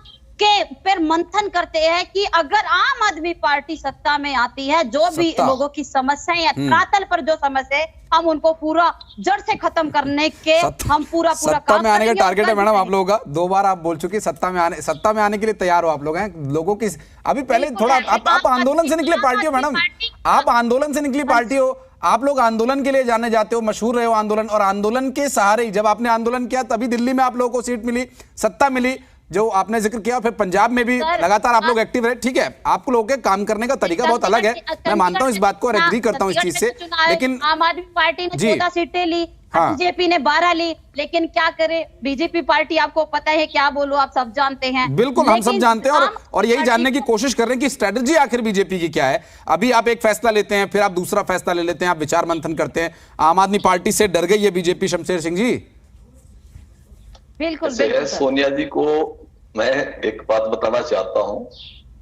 के पर मंथन करते हैं कि अगर आम आदमी पार्टी सत्ता में आती है, जो भी लोगों की समस्याएं या धरातल पर जो समस्या है, हम उनको पूरा जड़ से खत्म करने के हम पूरा सत्ता में आने का टारगेट है मैडम आप लोगों का। 2 बार आप बोल चुकी सत्ता में आने के लिए तैयार हो आप लोग हैं। लोगों की अभी पहले थोड़ा आप आंदोलन से निकले पार्टी हो मैडम, आप आंदोलन से निकली पार्टी हो, आप लोग आंदोलन के लिए जाने जाते हो, मशहूर रहे हो आंदोलन, और आंदोलन के सहारे ही जब आपने आंदोलन किया तभी दिल्ली में आप लोगों को सीट मिली, सत्ता मिली, जो आपने जिक्र किया, फिर पंजाब में भी लगातार आप लोग एक्टिव रहे। ठीक है, आपको लोगों के काम करने का तरीका बहुत अलग है, मैं मानता हूं इस बात को और एग्री करता हूं इस चीज से, लेकिन आम आदमी पार्टी ने 14 सीटें ली, बीजेपी ने 12 ली, लेकिन क्या करे बीजेपी पार्टी, आपको पता है क्या बोलो, आप सब जानते हैं। बिल्कुल हम सब जानते हैं और यही जानने की कोशिश कर रहे हैं कि स्ट्रेटजी आखिर बीजेपी की क्या है। अभी आप एक फैसला लेते हैं, फिर आप दूसरा फैसला ले लेते हैं, आप विचार मंथन करते हैं। आम आदमी पार्टी से डर गई है बीजेपी, शमशेर सिंह जी? बिल्कुल सोनिया जी को मैं एक बात बताना चाहता हूं।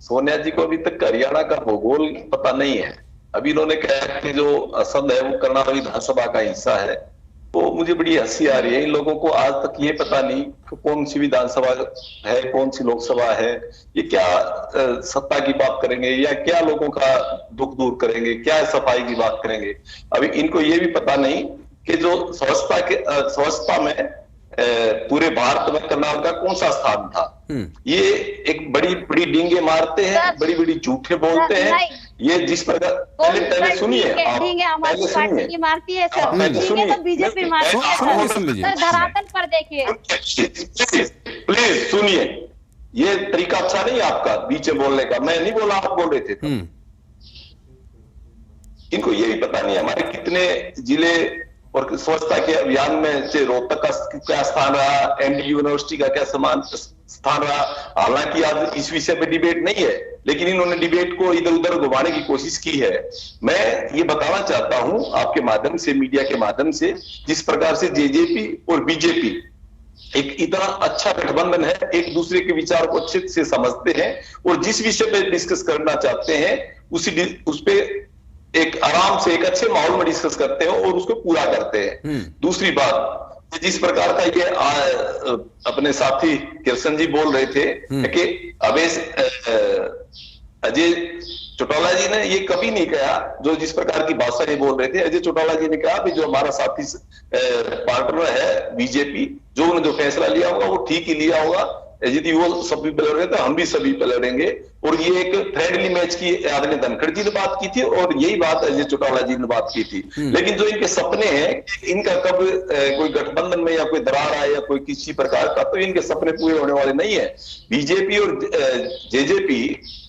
सोनिया जी को अभी तक हरियाणा का भूगोल पता नहीं है। अभी इन्होंने कहा कि जो असम है वो कर्नाटक विधानसभा का हिस्सा है, तो मुझे बड़ी हंसी आ रही है। इन लोगों को आज तक ये पता नहीं कि कौन सी विधानसभा है, कौन सी लोकसभा है, ये क्या सत्ता की बात करेंगे या क्या लोगों का दुख दूर करेंगे, क्या सफाई की बात करेंगे। अभी इनको ये भी पता नहीं कि जो स्वच्छता में पूरे भारत में कर्नाटक का कौन सा स्थान था। ये एक बड़ी बड़ी डींगे मारते हैं, बड़ी बड़ी झूठे बोलते हैं। ये जिस प्रकार पहले सुनिए, हमारी पार्टी मारती है सर, तो बीजेपी मारती है सर, धरातल पर देखिए। प्लीज सुनिए, ये तरीका अच्छा नहीं आपका बीच में बोलने का। मैं नहीं बोला, आप बोल रहे थे। इनको ये भी पता नहीं हमारे कितने जिले और स्वच्छता के अभियान में से रोहतक का क्या स्थान रहा, एमडी यूनिवर्सिटी का क्या स्थान रहा। हालांकि आज इस विषय पे डिबेट नहीं है, लेकिन इन्होंने डिबेट को इधर उधर घुमाने की कोशिश की है। मैं ये बताना चाहता हूं आपके माध्यम से, मीडिया के माध्यम से, जिस प्रकार से जेजेपी और बीजेपी एक इतना अच्छा गठबंधन है, एक दूसरे के विचार को अच्छे से समझते हैं और जिस विषय पे डिस्कस करना चाहते हैं उस पे एक आराम से एक अच्छे माहौल में डिस्कस करते हैं और उसको पूरा करते हैं। दूसरी बात, जिस प्रकार का ये अपने साथी कृष्ण जी बोल रहे थे कि अजय चौटाला जी ने ये कभी नहीं कहा, जो जिस प्रकार की भाषा ये बोल रहे थे। अजय चौटाला जी ने कहा कि जो हमारा साथी पार्टनर है बीजेपी, जो उन्होंने जो फैसला लिया होगा वो ठीक ही लिया होगा। यदि वो सभी पे लड़ेंगे तो हम भी सभी पे लड़ेंगे। और ये एक फ्रेंडली मैच की आदरणीय धनखड़ जी ने बात की थी और यही बात अजय चौटाला जी ने बात की थी। लेकिन जो इनके सपने हैं, इनका कब कोई गठबंधन में या कोई दरार आए या कोई किसी प्रकार का, तो इनके सपने पूरे होने वाले नहीं है। बीजेपी और जेजेपी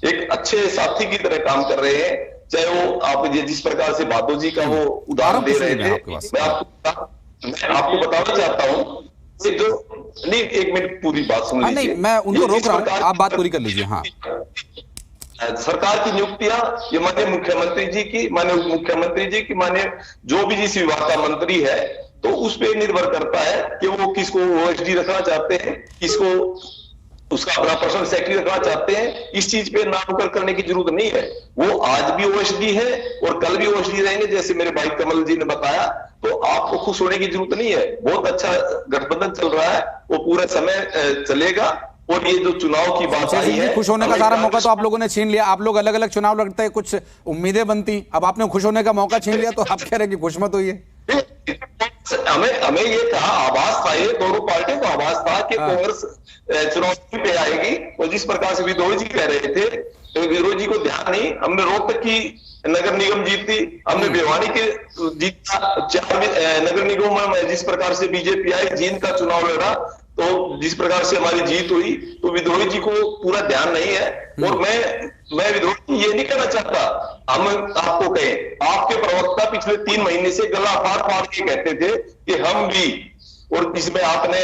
एक अच्छे साथी की तरह काम कर रहे हैं। चाहे वो आप जिस प्रकार से भादो जी का वो उदाहरण दे रहे थे, मैं आपको बताना चाहता हूँ जो नहीं, एक मिनट पूरी बात सुन लीजिए। नहीं, मैं उनको रोक रहा हूं, आप बात पूरी कर लीजिए। हाँ, सरकार की नियुक्तियां ये माननीय मुख्यमंत्री जी की, माननीय उप मुख्यमंत्री जी की, माननीय जो भी जिस विभाग का मंत्री है, तो उस पर निर्भर करता है कि वो किसको ओएसडी रखना चाहते हैं, किसको उसका अपना पर्सनल सेक्रेटरी रखना चाहते हैं। इस चीज पे नामुकर करने की जरूरत नहीं है। वो आज भी ओएसडी है और कल भी ओएसडी रहेंगे, जैसे मेरे भाई कमल जी ने बताया। तो आपको खुश होने की जरूरत नहीं है। बहुत अच्छा गठबंधन चल रहा है, वो पूरा समय चलेगा। और ये जो चुनाव की बात आई है, खुश होने का सारा मौका तो आप लोगों ने छीन लिया। आप लोग अलग अलग चुनाव लड़ते हैं, कुछ उम्मीदें बनती, अब आपने खुश होने का मौका छीन लिया, तो आप कह रहे हैं कि खुश मत होइए। हमें ये कहा, आभास था, ये दोनों पार्टियों को आभास था कि कांग्रेस चुनाव पे आएगी। और जिस प्रकार से विधोई जी कह रहे थे, तो विधोई जी को ध्यान नहीं। हमने रोहतक की नगर निगम जीती, हमने भिवानी के जीता, 4 नगर निगमों में जिस प्रकार से बीजेपी आई, जींद का चुनाव लड़ा, तो जिस प्रकार से हमारी जीत हुई, तो विधोई जी को पूरा ध्यान नहीं है। और मैं विधोई जी ये नहीं कहना चाहता, हम आपको कहें, आपके प्रवक्ता पिछले 3 महीने से गला फाड़ फाड़ के कहते थे कि हम भी, और इसमें आपने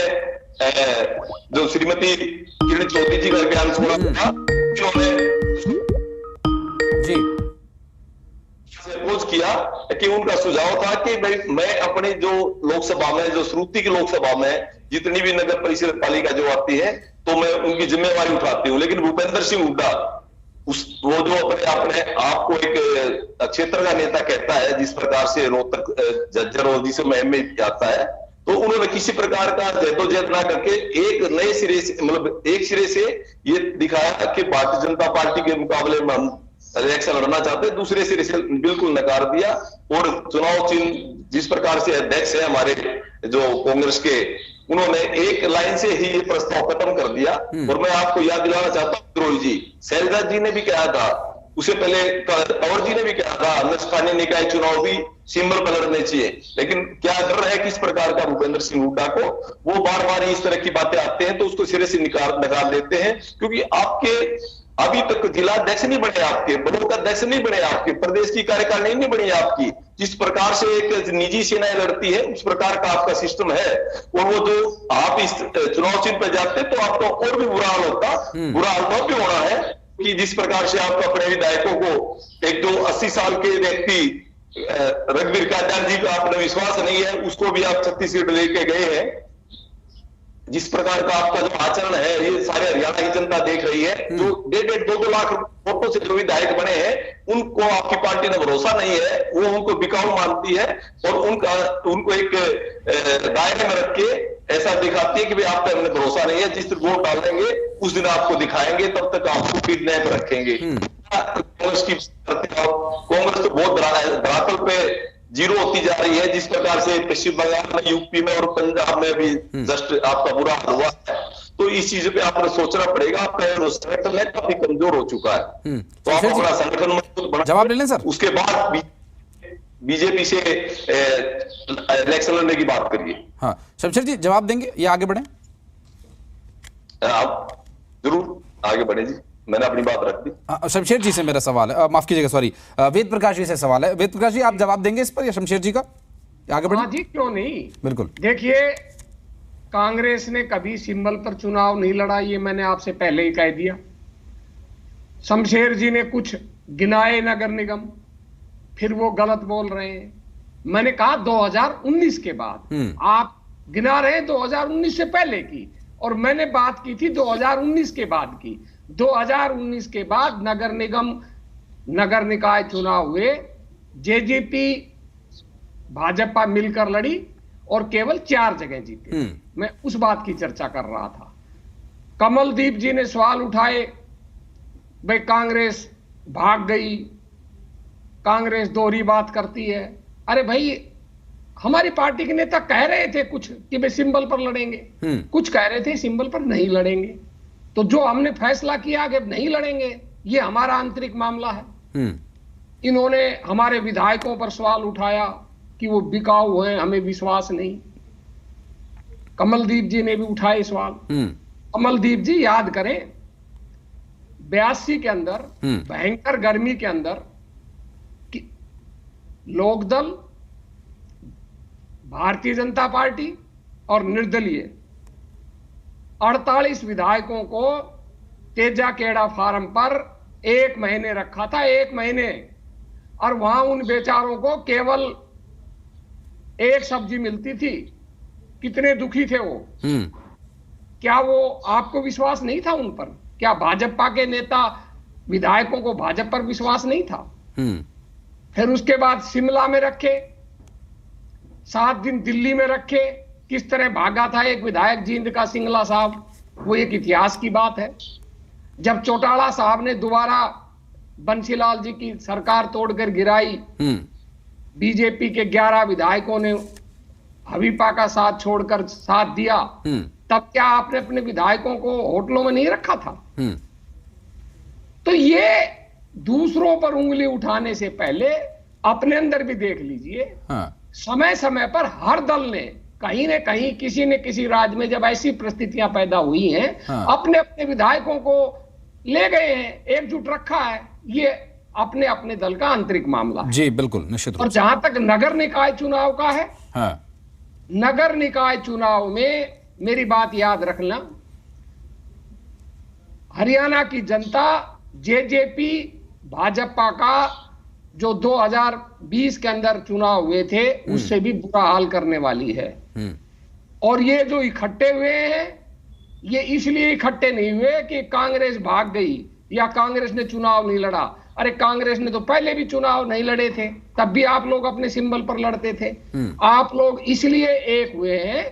जो श्रीमती किरण चौधरी जी का बयान सुना था, उन्होंने जी अप्रोच किया कि उनका सुझाव था कि भाई मैं अपने जो लोकसभा में, जो श्रुति की लोकसभा में जितनी भी नगर परिषद पालिका जो आती है, तो मैं उनकी जिम्मेवारी उठाती हूँ। लेकिन भूपेंद्र सिंह हुड्डा वो जो अपने आप को एक क्षेत्र का नेता कहता है, जिस प्रकार से रोहतक झज्जर और जिस मुहिम में आता है, तो उन्होंने किसी प्रकार का जद्दोजहद ना करके एक नए सिरे से, मतलब एक सिरे से ये दिखाया कि भारतीय जनता पार्टी के मुकाबले में हम इलेक्शन लड़ना चाहते हैं, दूसरे सिरे से बिल्कुल नकार दिया। और चुनाव चिन्ह जिस प्रकार से अध्यक्ष है हमारे जो कांग्रेस के, उन्होंने एक लाइन से ही ये प्रस्ताव खत्म कर दिया। और मैं आपको याद दिलाना चाहता हूँ रोहित जी, शैलजा जी ने भी कहा था, उससे पहले तंवर जी ने भी कहा था हमें स्थानीय निकाय चुनाव भी सिंबल पर लड़ने चाहिए। लेकिन क्या डर है कि इस प्रकार का भूपेंद्र सिंह हुड्डा को, वो बार बार इस तरह की बातें आते हैं तो उसको सिरे से निकाल देते हैं। क्योंकि आपके अभी तक जिला अध्यक्ष नहीं बने, आपके ब्लॉक अध्यक्ष नहीं बने, आपके प्रदेश की कार्यकारिणी नहीं बनी आपकी। जिस प्रकार से एक निजी सेनाएं लड़ती है उस प्रकार का आपका सिस्टम है। और वो जो आप इस चुनाव चिन्ह पर जाते तो आपको और भी बुरा हाल होता। बुरा हाल तो भी होना है कि जिस प्रकार से आप अपने विधायकों को, एक जो 80 साल के व्यक्ति रघुवीर कालियान जी का आपने विश्वास नहीं है, उसको भी आप छत्तीसगढ़ लेके गए हैं। जिस प्रकार का आपका जो आचरण है ये सारे हरियाणा की जनता देख रही है। जो 1.5-2 लाख वोटों से जो विधायक बने हैं उनको आपकी पार्टी ने भरोसा नहीं है, वो उनको बिकाऊ मानती है और उनको एक दायरे में रख के ऐसा दिखाती है कि भाई आप पे हमने भरोसा नहीं है, जिस दिन वोट डालेंगे उस दिन आपको दिखाएंगे, तब तक आपको किडनैप रखेंगे। कांग्रेस की कांग्रेस तो बहुत धरातल पे जीरो होती जा रही है। जिस प्रकार से पश्चिम बंगाल में, यूपी में और पंजाब में भी जस्ट आपका बुरा हाल हुआ है, तो इस चीज पे आपने सोचना पड़ेगा। आपका संगठन है काफी कमजोर हो चुका है, तो आप अपना संगठन मजबूत बना। जवाब ले लें सर। उसके बाद बीजेपी से इलेक्शन लड़ने की बात करिए। हाँ शमशेर जी जवाब देंगे या आगे बढ़े? आप जरूर आगे बढ़े जी, मैंने अपनी बात रख दी। शमशेर जी से मेरा सवाल है, माफ कीजिएगा सॉरी, वेद प्रकाश जी से सवाल है। वेद प्रकाश जी आप जवाब देंगे इस पर या शमशेर जी का? आगे बढ़े। हाँ जी, क्यों नहीं, बिल्कुल। देखिए, कांग्रेस ने कभी सिंबल पर चुनाव नहीं लड़ा, ये मैंने आपसे पहले ही कह दिया। शमशेर जी ने कुछ गिनाए नगर निगम, फिर वो गलत बोल रहे हैं। मैंने कहा 2019 के बाद, आप गिना रहे हैं 2019 से पहले की, और मैंने बात की थी 2019 के बाद की। 2019 के बाद नगर निगम, नगर निकाय चुनाव हुए, जेजेपी भाजपा मिलकर लड़ी और केवल 4 जगह जीते। मैं उस बात की चर्चा कर रहा था। कमलदीप जी ने सवाल उठाए, भाई कांग्रेस भाग गई, कांग्रेस दोहरी बात करती है। अरे भाई, हमारी पार्टी के नेता कह रहे थे कुछ कि भाई सिंबल पर लड़ेंगे, कुछ कह रहे थे सिंबल पर नहीं लड़ेंगे। तो जो हमने फैसला किया कि नहीं लड़ेंगे, ये हमारा आंतरिक मामला है। इन्होंने हमारे विधायकों पर सवाल उठाया कि वो बिकाऊ हैं, हमें विश्वास नहीं। कमलदीप जी ने भी उठाए सवाल। कमलदीप जी याद करें, 82 के अंदर भयंकर गर्मी के अंदर लोकदल, भारतीय जनता पार्टी और निर्दलीय 48 विधायकों को तेजा केड़ा फार्म पर 1 महीने रखा था, 1 महीने, और वहां उन बेचारों को केवल 1 सब्जी मिलती थी। कितने दुखी थे वो। क्या वो आपको विश्वास नहीं था उन पर? क्या भाजपा के नेता विधायकों को भाजपा पर विश्वास नहीं था? फिर उसके बाद शिमला में रखे, 7 दिन दिल्ली में रखे। किस तरह भागा था एक विधायक जींद का सिंगला साहब, वो एक इतिहास की बात है। जब चौटाला साहब ने दोबारा बंसीलाल जी की सरकार तोड़कर गिराई, बीजेपी के 11 विधायकों ने हबीपा का साथ छोड़कर साथ दिया, तब क्या आपने अपने विधायकों को होटलों में नहीं रखा था? तो ये दूसरों पर उंगली उठाने से पहले अपने अंदर भी देख लीजिए। समय समय पर हर दल ने कहीं न कहीं, किसी न किसी राज्य में जब ऐसी परिस्थितियां पैदा हुई हैं, अपने अपने विधायकों को ले गए हैं, एकजुट रखा है। ये अपने अपने दल का आंतरिक मामला है। जी बिल्कुल, निश्चित रूप से। और जहां तक नगर निकाय चुनाव का है, नगर निकाय चुनाव में मेरी बात याद रखना, हरियाणा की जनता जेजेपी भाजपा का जो 2020 के अंदर चुनाव हुए थे उससे भी बुरा हाल करने वाली है। और ये जो इकट्ठे हुए हैं, ये इसलिए इकट्ठे नहीं हुए कि कांग्रेस भाग गई, या कांग्रेस ने चुनाव नहीं लड़ा। अरे कांग्रेस ने तो पहले भी चुनाव नहीं लड़े थे, तब भी आप लोग अपने सिंबल पर लड़ते थे। आप लोग इसलिए एक हुए हैं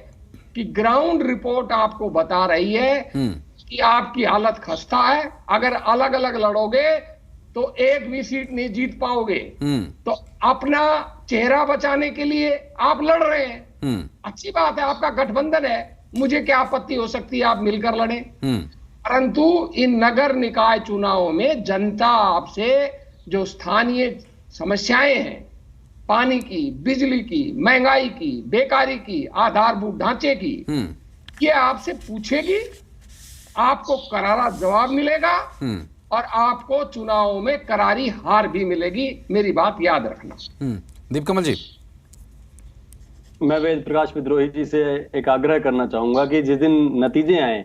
कि ग्राउंड रिपोर्ट आपको बता रही है कि आपकी हालत खस्ता है। अगर अलग अलग लड़ोगे तो एक भी सीट नहीं जीत पाओगे। तो अपना चेहरा बचाने के लिए आप लड़ रहे हैं, अच्छी बात है, आपका गठबंधन है, मुझे क्या आपत्ति हो सकती है, आप मिलकर लड़े। परंतु इन नगर निकाय चुनावों में जनता आपसे जो स्थानीय समस्याएं हैं, पानी की, बिजली की, महंगाई की, बेकारी की, आधारभूत ढांचे की, ये आपसे पूछेगी, आपको करारा जवाब मिलेगा और आपको चुनावों में करारी हार भी मिलेगी। मेरी बात याद रखना। दीप कमल जी, मैं वेद प्रकाश विद्रोही जी से एक आग्रह करना चाहूंगा कि जिस दिन नतीजे आए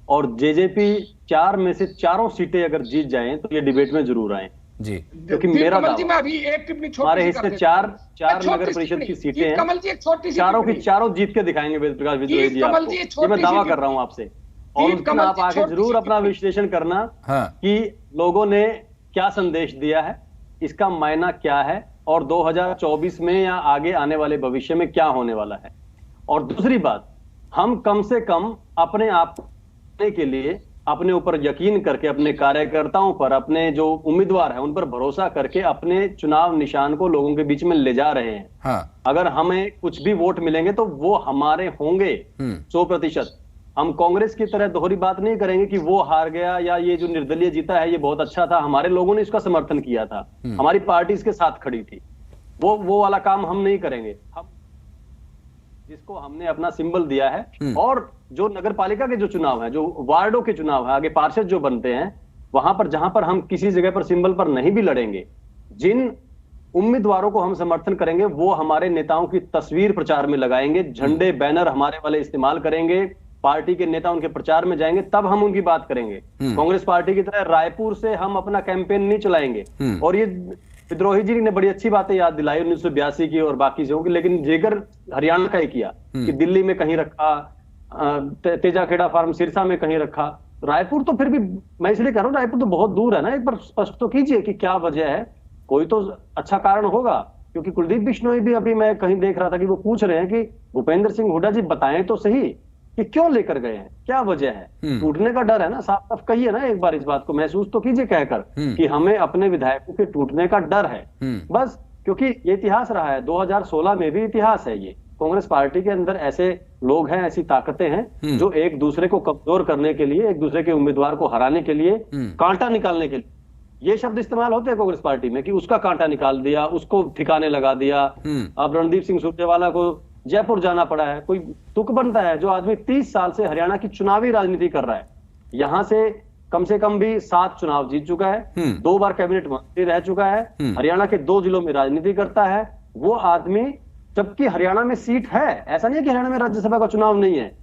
और जेजेपी 4 में से 4 सीटें अगर जीत जाएं तो ये डिबेट में जरूर आए जी, क्योंकि मेरा कमल जी, मैं अभी एक टिप्पणी हमारे हिस्से 4 नगर परिषद की सीटें हैं, कमल जी एक छोटी सी चारों की चारों जीत के दिखाएंगे वेद प्रकाश विद्रोही जी आपको, ये मैं दावा कर रहा हूं आपसे। और उस दिन आप आगे जरूर अपना विश्लेषण करना कि लोगों ने क्या संदेश दिया है, इसका मायना क्या है और 2024 में या आगे आने वाले भविष्य में क्या होने वाला है। और दूसरी बात, हम कम से कम अपने आप के लिए अपने ऊपर यकीन करके, अपने कार्यकर्ताओं पर, अपने जो उम्मीदवार हैं उन पर भरोसा करके अपने चुनाव निशान को लोगों के बीच में ले जा रहे हैं। अगर हमें कुछ भी वोट मिलेंगे तो वो हमारे होंगे 100%। हम कांग्रेस की तरह दोहरी बात नहीं करेंगे कि वो हार गया या ये जो निर्दलीय जीता है ये बहुत अच्छा था, हमारे लोगों ने इसका समर्थन किया था, हमारी पार्टी इसके साथ खड़ी थी, वो वाला काम हम नहीं करेंगे। हम जिसको हमने अपना सिंबल दिया है, और जो नगर पालिका के जो चुनाव है, जो वार्डों के चुनाव है, आगे पार्षद जो बनते हैं, वहां पर जहां पर हम किसी जगह पर सिंबल पर नहीं भी लड़ेंगे, जिन उम्मीदवारों को हम समर्थन करेंगे वो हमारे नेताओं की तस्वीर प्रचार में लगाएंगे, झंडे बैनर हमारे वाले इस्तेमाल करेंगे, पार्टी के नेता उनके प्रचार में जाएंगे, तब हम उनकी बात करेंगे। कांग्रेस पार्टी की तरह रायपुर से हम अपना कैंपेन नहीं चलाएंगे। और ये विद्रोही जी ने बड़ी अच्छी बातें याद दिलाई 1982 की और बाकी से होगी, लेकिन जिक्र हरियाणा का ही किया कि दिल्ली में कहीं रखा, तेजाखेड़ा फार्म सिरसा में कहीं रखा, रायपुर तो फिर भी मैं इसलिए कह रहा हूँ, रायपुर तो बहुत दूर है ना, एक बार स्पष्ट तो कीजिए कि क्या वजह है, कोई तो अच्छा कारण होगा। क्योंकि कुलदीप बिश्नोई भी अभी मैं कहीं देख रहा था कि वो पूछ रहे हैं कि भूपेंद्र सिंह हुड्डा जी बताएं तो सही कि क्यों लेकर गए हैं, क्या वजह है। टूटने का डर है ना, साफ साफ कहिए ना, एक बार इस बात को महसूस तो कीजिए कहकर कि हमें अपने विधायकों के टूटने का डर है बस। क्योंकि ये इतिहास रहा है, 2016 में भी इतिहास है ये, कांग्रेस पार्टी के अंदर ऐसे लोग हैं, ऐसी ताकतें हैं जो एक दूसरे को कमजोर करने के लिए, एक दूसरे के उम्मीदवार को हराने के लिए, कांटा निकालने के लिए, ये शब्द इस्तेमाल होते हैं कांग्रेस पार्टी में कि उसका कांटा निकाल दिया, उसको ठिकाने लगा दिया। अब रणदीप सिंह सुरजेवाला को जयपुर जाना पड़ा है, कोई तुक बनता है, जो आदमी 30 साल से हरियाणा की चुनावी राजनीति कर रहा है, यहां से कम भी 7 चुनाव जीत चुका है, 2 बार कैबिनेट मंत्री रह चुका है, हरियाणा के 2 जिलों में राजनीति करता है वो आदमी, जबकि हरियाणा में सीट है। ऐसा नहीं है कि हरियाणा में राज्यसभा का चुनाव नहीं है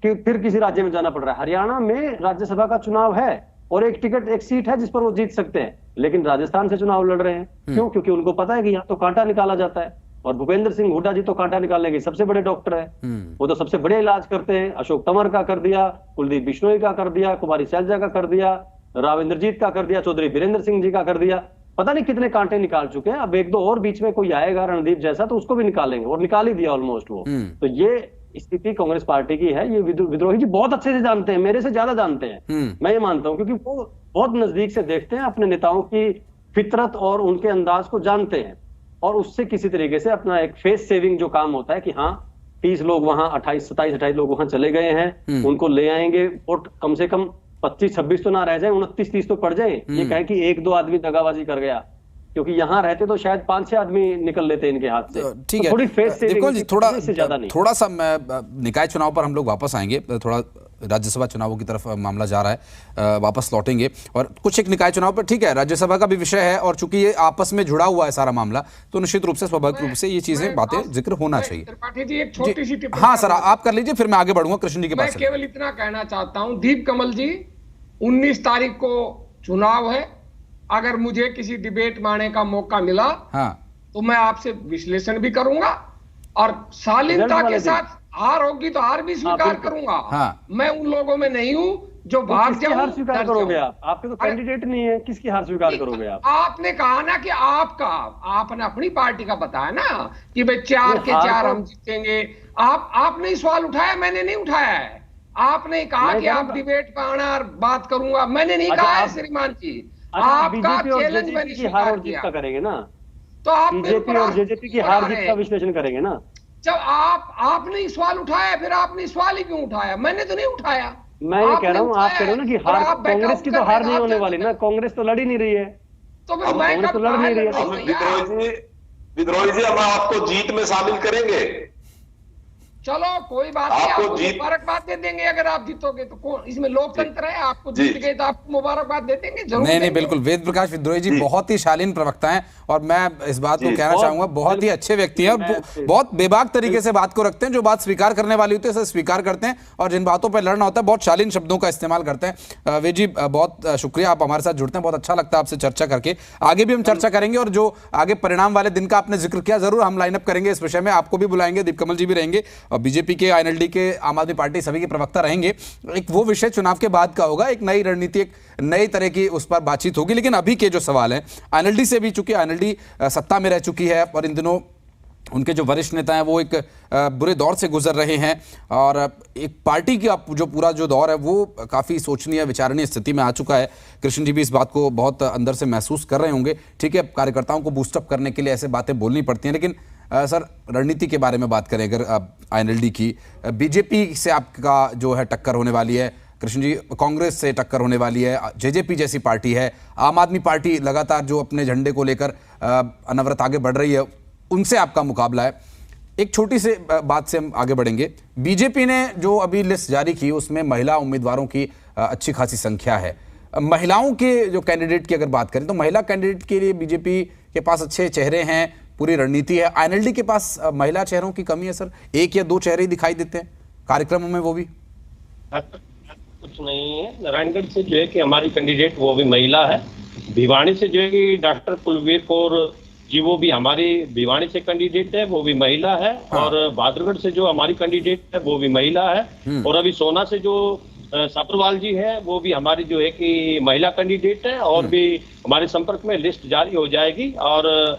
कि फिर किसी राज्य में जाना पड़ रहा है, हरियाणा में राज्यसभा का चुनाव है और एक टिकट, एक सीट है जिस पर वो जीत सकते हैं, लेकिन राजस्थान से चुनाव लड़ रहे हैं। क्यों? क्योंकि उनको पता है कि यहाँ तो कांटा निकाला जाता है। और भूपेंद्र सिंह हुड्डा जी तो कांटा निकालने के सबसे बड़े डॉक्टर है, वो तो सबसे बड़े इलाज करते हैं। अशोक तंवर का कर दिया, कुलदीप बिश्नोई का कर दिया, कुमारी शैलजा का कर दिया, राव इंद्रजीत का कर दिया, चौधरी वीरेंद्र सिंह जी का कर दिया, पता नहीं कितने कांटे निकाल चुके हैं। अब 1-2 और बीच में कोई आएगा रणदीप जैसा तो उसको भी निकालेंगे, और निकाल ही दिया ऑलमोस्ट वो। तो ये स्थिति कांग्रेस पार्टी की है, ये विद्रोही जी बहुत अच्छे से जानते हैं, मेरे से ज्यादा जानते हैं, मैं ये मानता हूं, क्योंकि वो बहुत नजदीक से देखते हैं, अपने नेताओं की फितरत और उनके अंदाज को जानते हैं, और उससे किसी तरीके से अपना एक फेस सेविंग जो काम होता है कि हाँ 30 लोग वहां 27-28 लोग वहां चले गए हैं, उनको ले आएंगे, वोट कम से कम 25-26 तो ना रह जाए, 29-30 तो पड़ जाए। ये कहे कि 1-2 आदमी दगाबाजी कर गया, क्योंकि यहाँ रहते तो शायद 5-6 आदमी निकल लेते इनके हाथ से। ठीक है, थोड़ी फेस सेविंग, थोड़ा सा निकाय चुनाव पर हम लोग वापस आएंगे, थोड़ा राज्यसभा चुनावों की तरफ मामला जा रहा है, वापस लौटेंगे। और कुछ एक निकाय चुनाव पर, ठीक है, राज्यसभा का भी विषय है, और चूंकि ये आपस में जुड़ा हुआ है सारा मामला, तो निश्चित रूप से स्वाभाविक रूप से ये चीजें बातें जिक्र होना चाहिए। त्रिपाठी जी एक छोटी सी टिप्पणी। हाँ सर, आप कर लीजिए, फिर मैं आगे बढ़ूंगा कृष्ण जी के पास। मैं केवल इतना कहना चाहता हूं, दीप कमल जी, 19 तारीख को चुनाव है, अगर मुझे किसी डिबेट में आने का मौका मिला तो मैं आपसे विश्लेषण भी करूंगा, और शालीनता के साथ हार होगी तो हार भी स्वीकार करूंगा। मैं उन लोगों में नहीं हूं जो भाग किसकी हार स्वीकार डर करोगे जाऊं। आप? आपके तो कैंडिडेट नहीं है, किसकी हार स्वीकार करोगे आप? आपने कहा ना कि आपने अपनी पार्टी का बताया ना कि भाई 4 के 4 हम जीतेंगे। आपने ही सवाल उठाया, मैंने नहीं उठाया है। आपने कहा कि आप डिबेट पे आना और बात करूंगा, मैंने नहीं कहा है श्रीमान जी। आपका चैलेंज मैंने स्वीकार किया करेंगे ना, तो आप बीजेपी और जेजेपी की हार जीत का विश्लेषण करेंगे ना। जब आपने ही सवाल उठाया, फिर आपने सवाल ही क्यों उठाया? मैंने तो नहीं उठाया। मैं ये कह रहा हूँ, आप कह रहे हो ना कि हार, कांग्रेस की तो हार नहीं होने वाली ना, कांग्रेस तो लड़ ही नहीं रही है। तो फिर मैं कांग्रेस तो लड़ नहीं रही है। विद्रोही जी हम आपको जीत में शामिल करेंगे। चलो कोई बात नहीं, आपको मुबारकबाद दे देंगे अगर आप जीतोगे तो। कौन इसमें लोकतंत्र है, आपको जीत गए तो आपको मुबारकबाद दे देंगे, जरूर। नहीं बिल्कुल, वेद प्रकाश विद्रोही जी बहुत ही शालीन प्रवक्ता हैं और मैं इस बात को कहना चाहूंगा, बहुत ही अच्छे व्यक्ति हैं और बहुत बेबाक तरीके से बात को रखते हैं। जो बात स्वीकार करने वाली होती है उसे स्वीकार करते हैं और जिन बातों पर लड़ना होता है बहुत शालीन शब्दों का इस्तेमाल करते हैं। वेद जी बहुत शुक्रिया, आप हमारे साथ जुड़ते हैं, बहुत अच्छा लगता है आपसे चर्चा करके। आगे भी हम चर्चा करेंगे और जो आगे परिणाम वाले दिन का आपने जिक्र किया, जरूर हम लाइनअप करेंगे इस विषय में, आपको भी बुलाएंगे, दीप कमल जी भी रहेंगे और बीजेपी के, INLD के, आम आदमी पार्टी सभी के प्रवक्ता रहेंगे। एक वो विषय चुनाव के बाद का होगा, एक नई रणनीति, एक नई तरह की उस पर बातचीत होगी। लेकिन अभी के जो सवाल हैं INLD से भी, चूंकि INLD सत्ता में रह चुकी है और इन दिनों उनके जो वरिष्ठ नेता हैं वो एक बुरे दौर से गुजर रहे हैं और एक पार्टी का जो पूरा जो दौर है वो काफ़ी सोचनीय, विचारणीय स्थिति में आ चुका है। कृष्ण जी भी इस बात को बहुत अंदर से महसूस कर रहे होंगे। ठीक है, कार्यकर्ताओं को बूस्टअप करने के लिए ऐसे बातें बोलनी पड़ती हैं, लेकिन सर रणनीति के बारे में बात करें अगर INLD की, बीजेपी से आपका जो है टक्कर होने वाली है, कृष्ण जी कांग्रेस से टक्कर होने वाली है, जेजेपी जैसी पार्टी है, आम आदमी पार्टी लगातार जो अपने झंडे को लेकर अनवरत आगे बढ़ रही है, उनसे आपका मुकाबला है। एक छोटी सी बात से हम आगे बढ़ेंगे। बीजेपी ने जो अभी लिस्ट जारी की उसमें महिला उम्मीदवारों की अच्छी खासी संख्या है। महिलाओं के जो कैंडिडेट की अगर बात करें तो महिला कैंडिडेट के लिए बीजेपी के पास अच्छे चेहरे हैं, पूरी रणनीति है। INLD के पास महिला चेहरों की कमी है सर, 1 या 2 चेहरे ही दिखाई देते हैं कार्यक्रमों में, वो भी कुछ नहीं है। नारायणगढ़ से जो है कि हमारी कैंडिडेट वो भी महिला है। भिवानी से जो है कि डॉक्टर कुलवीर कौर जी वो भी हमारी भिवानी से कैंडिडेट है, वो भी महिला है। और बहादुरगढ़ से जो हमारी कैंडिडेट है वो भी महिला है। और अभी सोना से जो साबरवाल जी है वो भी हमारी जो है कि महिला कैंडिडेट है और भी हमारे संपर्क में लिस्ट जारी हो जाएगी और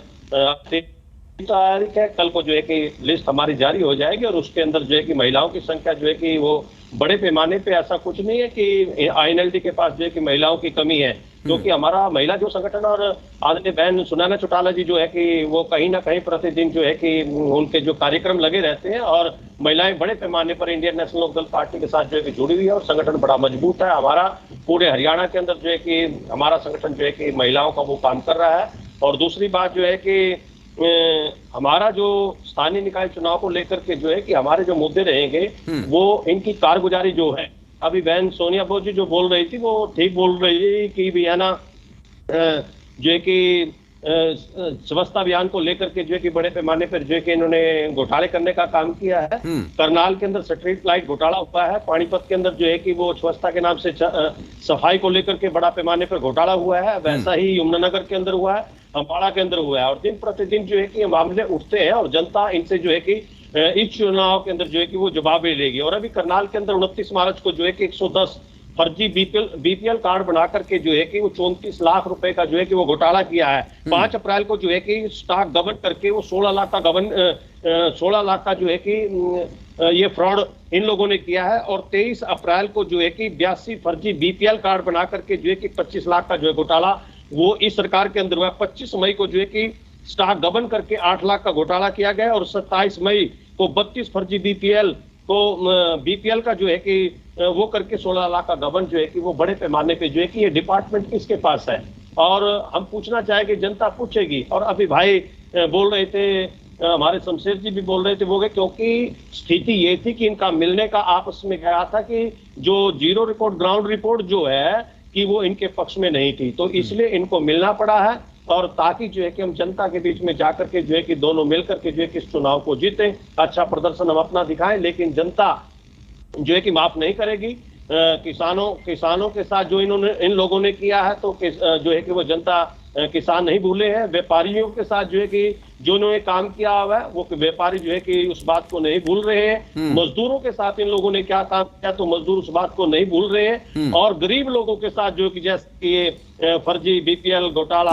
तारीख है कल को जो है कि लिस्ट हमारी जारी हो जाएगी और उसके अंदर जो है कि महिलाओं की संख्या जो है कि वो बड़े पैमाने पे, ऐसा कुछ नहीं है कि INLD के पास जो है कि महिलाओं की कमी है, क्योंकि हमारा महिला जो संगठन और आदरणीय बहन सुनैना चौटाला जी जो है कि वो कहीं ना कहीं प्रतिदिन जो है कि उनके जो कार्यक्रम लगे रहते हैं और महिलाएं बड़े पैमाने पर इंडियन नेशनल लोकदल पार्टी के साथ जो है कि जुड़ी हुई है और संगठन बड़ा मजबूत है हमारा। पूरे हरियाणा के अंदर जो है कि हमारा संगठन जो है कि महिलाओं का वो काम कर रहा है। और दूसरी बात जो है कि हमारा जो स्थानीय निकाय चुनाव को लेकर के जो है कि हमारे जो मुद्दे रहेंगे वो इनकी कारगुजारी जो है, अभी बहन सोनिया बोस जी जो बोल रही थी वो ठीक बोल रही थी कि भी है ना जो है कि स्वच्छता अभियान को लेकर के जो है कि बड़े पैमाने पर जो है कि इन्होंने घोटाले करने का काम किया है। करनाल के अंदर स्ट्रीट लाइट घोटाला हुआ है, पानीपत के अंदर जो है कि वो स्वच्छता के नाम से सफाई को लेकर के बड़ा पैमाने पर घोटाला हुआ है, वैसा ही यमुनानगर के अंदर हुआ है, अम्बाड़ा के अंदर हुआ है। और दिन प्रतिदिन जो है कि मामले उठते हैं और जनता इनसे जो है कि इस चुनाव के अंदर जो है कि वो जवाब लेगी। और अभी करनाल के अंदर 29 मार्च को जो है कि 110 फर्जी बीपीएल कार्ड बना करके जो है कि वो 34 लाख रुपए का जो है कि वो घोटाला किया है। 5 अप्रैल को जो है कि स्टॉक गबन करके वो 16 लाख का जो है कि ये फ्रॉड इन लोगों ने किया है। और 23 अप्रैल को जो है कि 82 फर्जी बीपीएल कार्ड बना करके जो है कि 25 लाख का जो है घोटाला वो इस सरकार के अंदर हुआ। 25 मई को जो है कि स्टॉक गबन करके 8 लाख का घोटाला किया गया और 27 मई को 32 फर्जी बीपीएल का जो है कि वो करके 16 लाख का गबन जो है कि वो बड़े पैमाने पे जो है कि ये डिपार्टमेंट किसके पास है। और हम पूछना चाहेंगे, जनता पूछेगी। और अभी भाई बोल रहे थे, हमारे शमशेर जी भी बोल रहे थे, वो क्योंकि स्थिति ये थी कि इनका मिलने का आपस में गया था कि जो जीरो रिपोर्ट ग्राउंड रिपोर्ट जो है कि वो इनके पक्ष में नहीं थी, तो इसलिए इनको मिलना पड़ा है। और ताकि जो है कि हम जनता के बीच में जाकर के जो है कि दोनों मिलकर के जो है कि इस चुनाव को जीते, अच्छा प्रदर्शन हम अपना दिखाएं। लेकिन जनता जो है कि माफ नहीं करेगी। किसानों के साथ जो इन लोगों ने किया है, तो जो है कि वो जनता किसान नहीं भूले हैं। व्यापारियों के साथ जो है कि जो उन्होंने काम किया हुआ है वो व्यापारी जो है कि उस बात को नहीं भूल रहे हैं। मजदूरों के साथ इन लोगों ने क्या काम किया तो मजदूर उस बात को नहीं भूल रहे हैं। और गरीब लोगों के साथ जो कि जैसे कि ये फर्जी बीपीएल घोटाला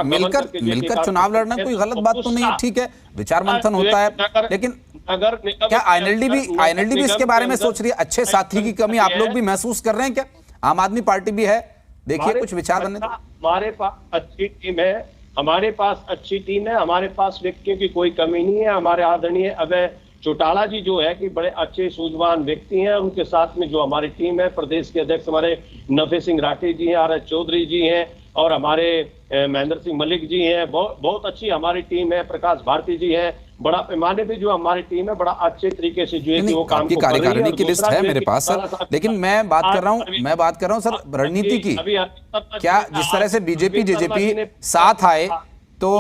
मिलकर चुनाव लड़ना कोई गलत बात तो नहीं है, ठीक है, विचार मंथन होता है, लेकिन अगर क्या आईएनएलडी भी इसके बारे में सोच रही है? अच्छे साथी की कमी आप लोग भी महसूस कर रहे हैं क्या? आम आदमी पार्टी भी है, देखिए कुछ विचार बनने। हमारे पास अच्छी टीम है, हमारे पास अच्छी टीम है, हमारे पास व्यक्तियों की कोई कमी नहीं है। हमारे आदरणीय अभय चौटाला जी जो है कि बड़े अच्छे सूझवान व्यक्ति हैं, उनके साथ में जो हमारी टीम है, प्रदेश के अध्यक्ष हमारे नफे सिंह राठी जी हैं, आर.एस. चौधरी जी हैं और हमारे महेंद्र सिंह मलिक जी हैं, बहुत अच्छी हमारी टीम है, प्रकाश भारती जी हैं। बड़ा पैमाने पे जो हमारी टीम है बड़ा अच्छे तरीके से जो है कि वो काम की कार्यकारिणी की लिस्ट है मेरे पास सर, लेकिन मैं बात कर रहा हूं सर रणनीति की। क्या जिस तरह से बीजेपी जेजेपी साथ आए तो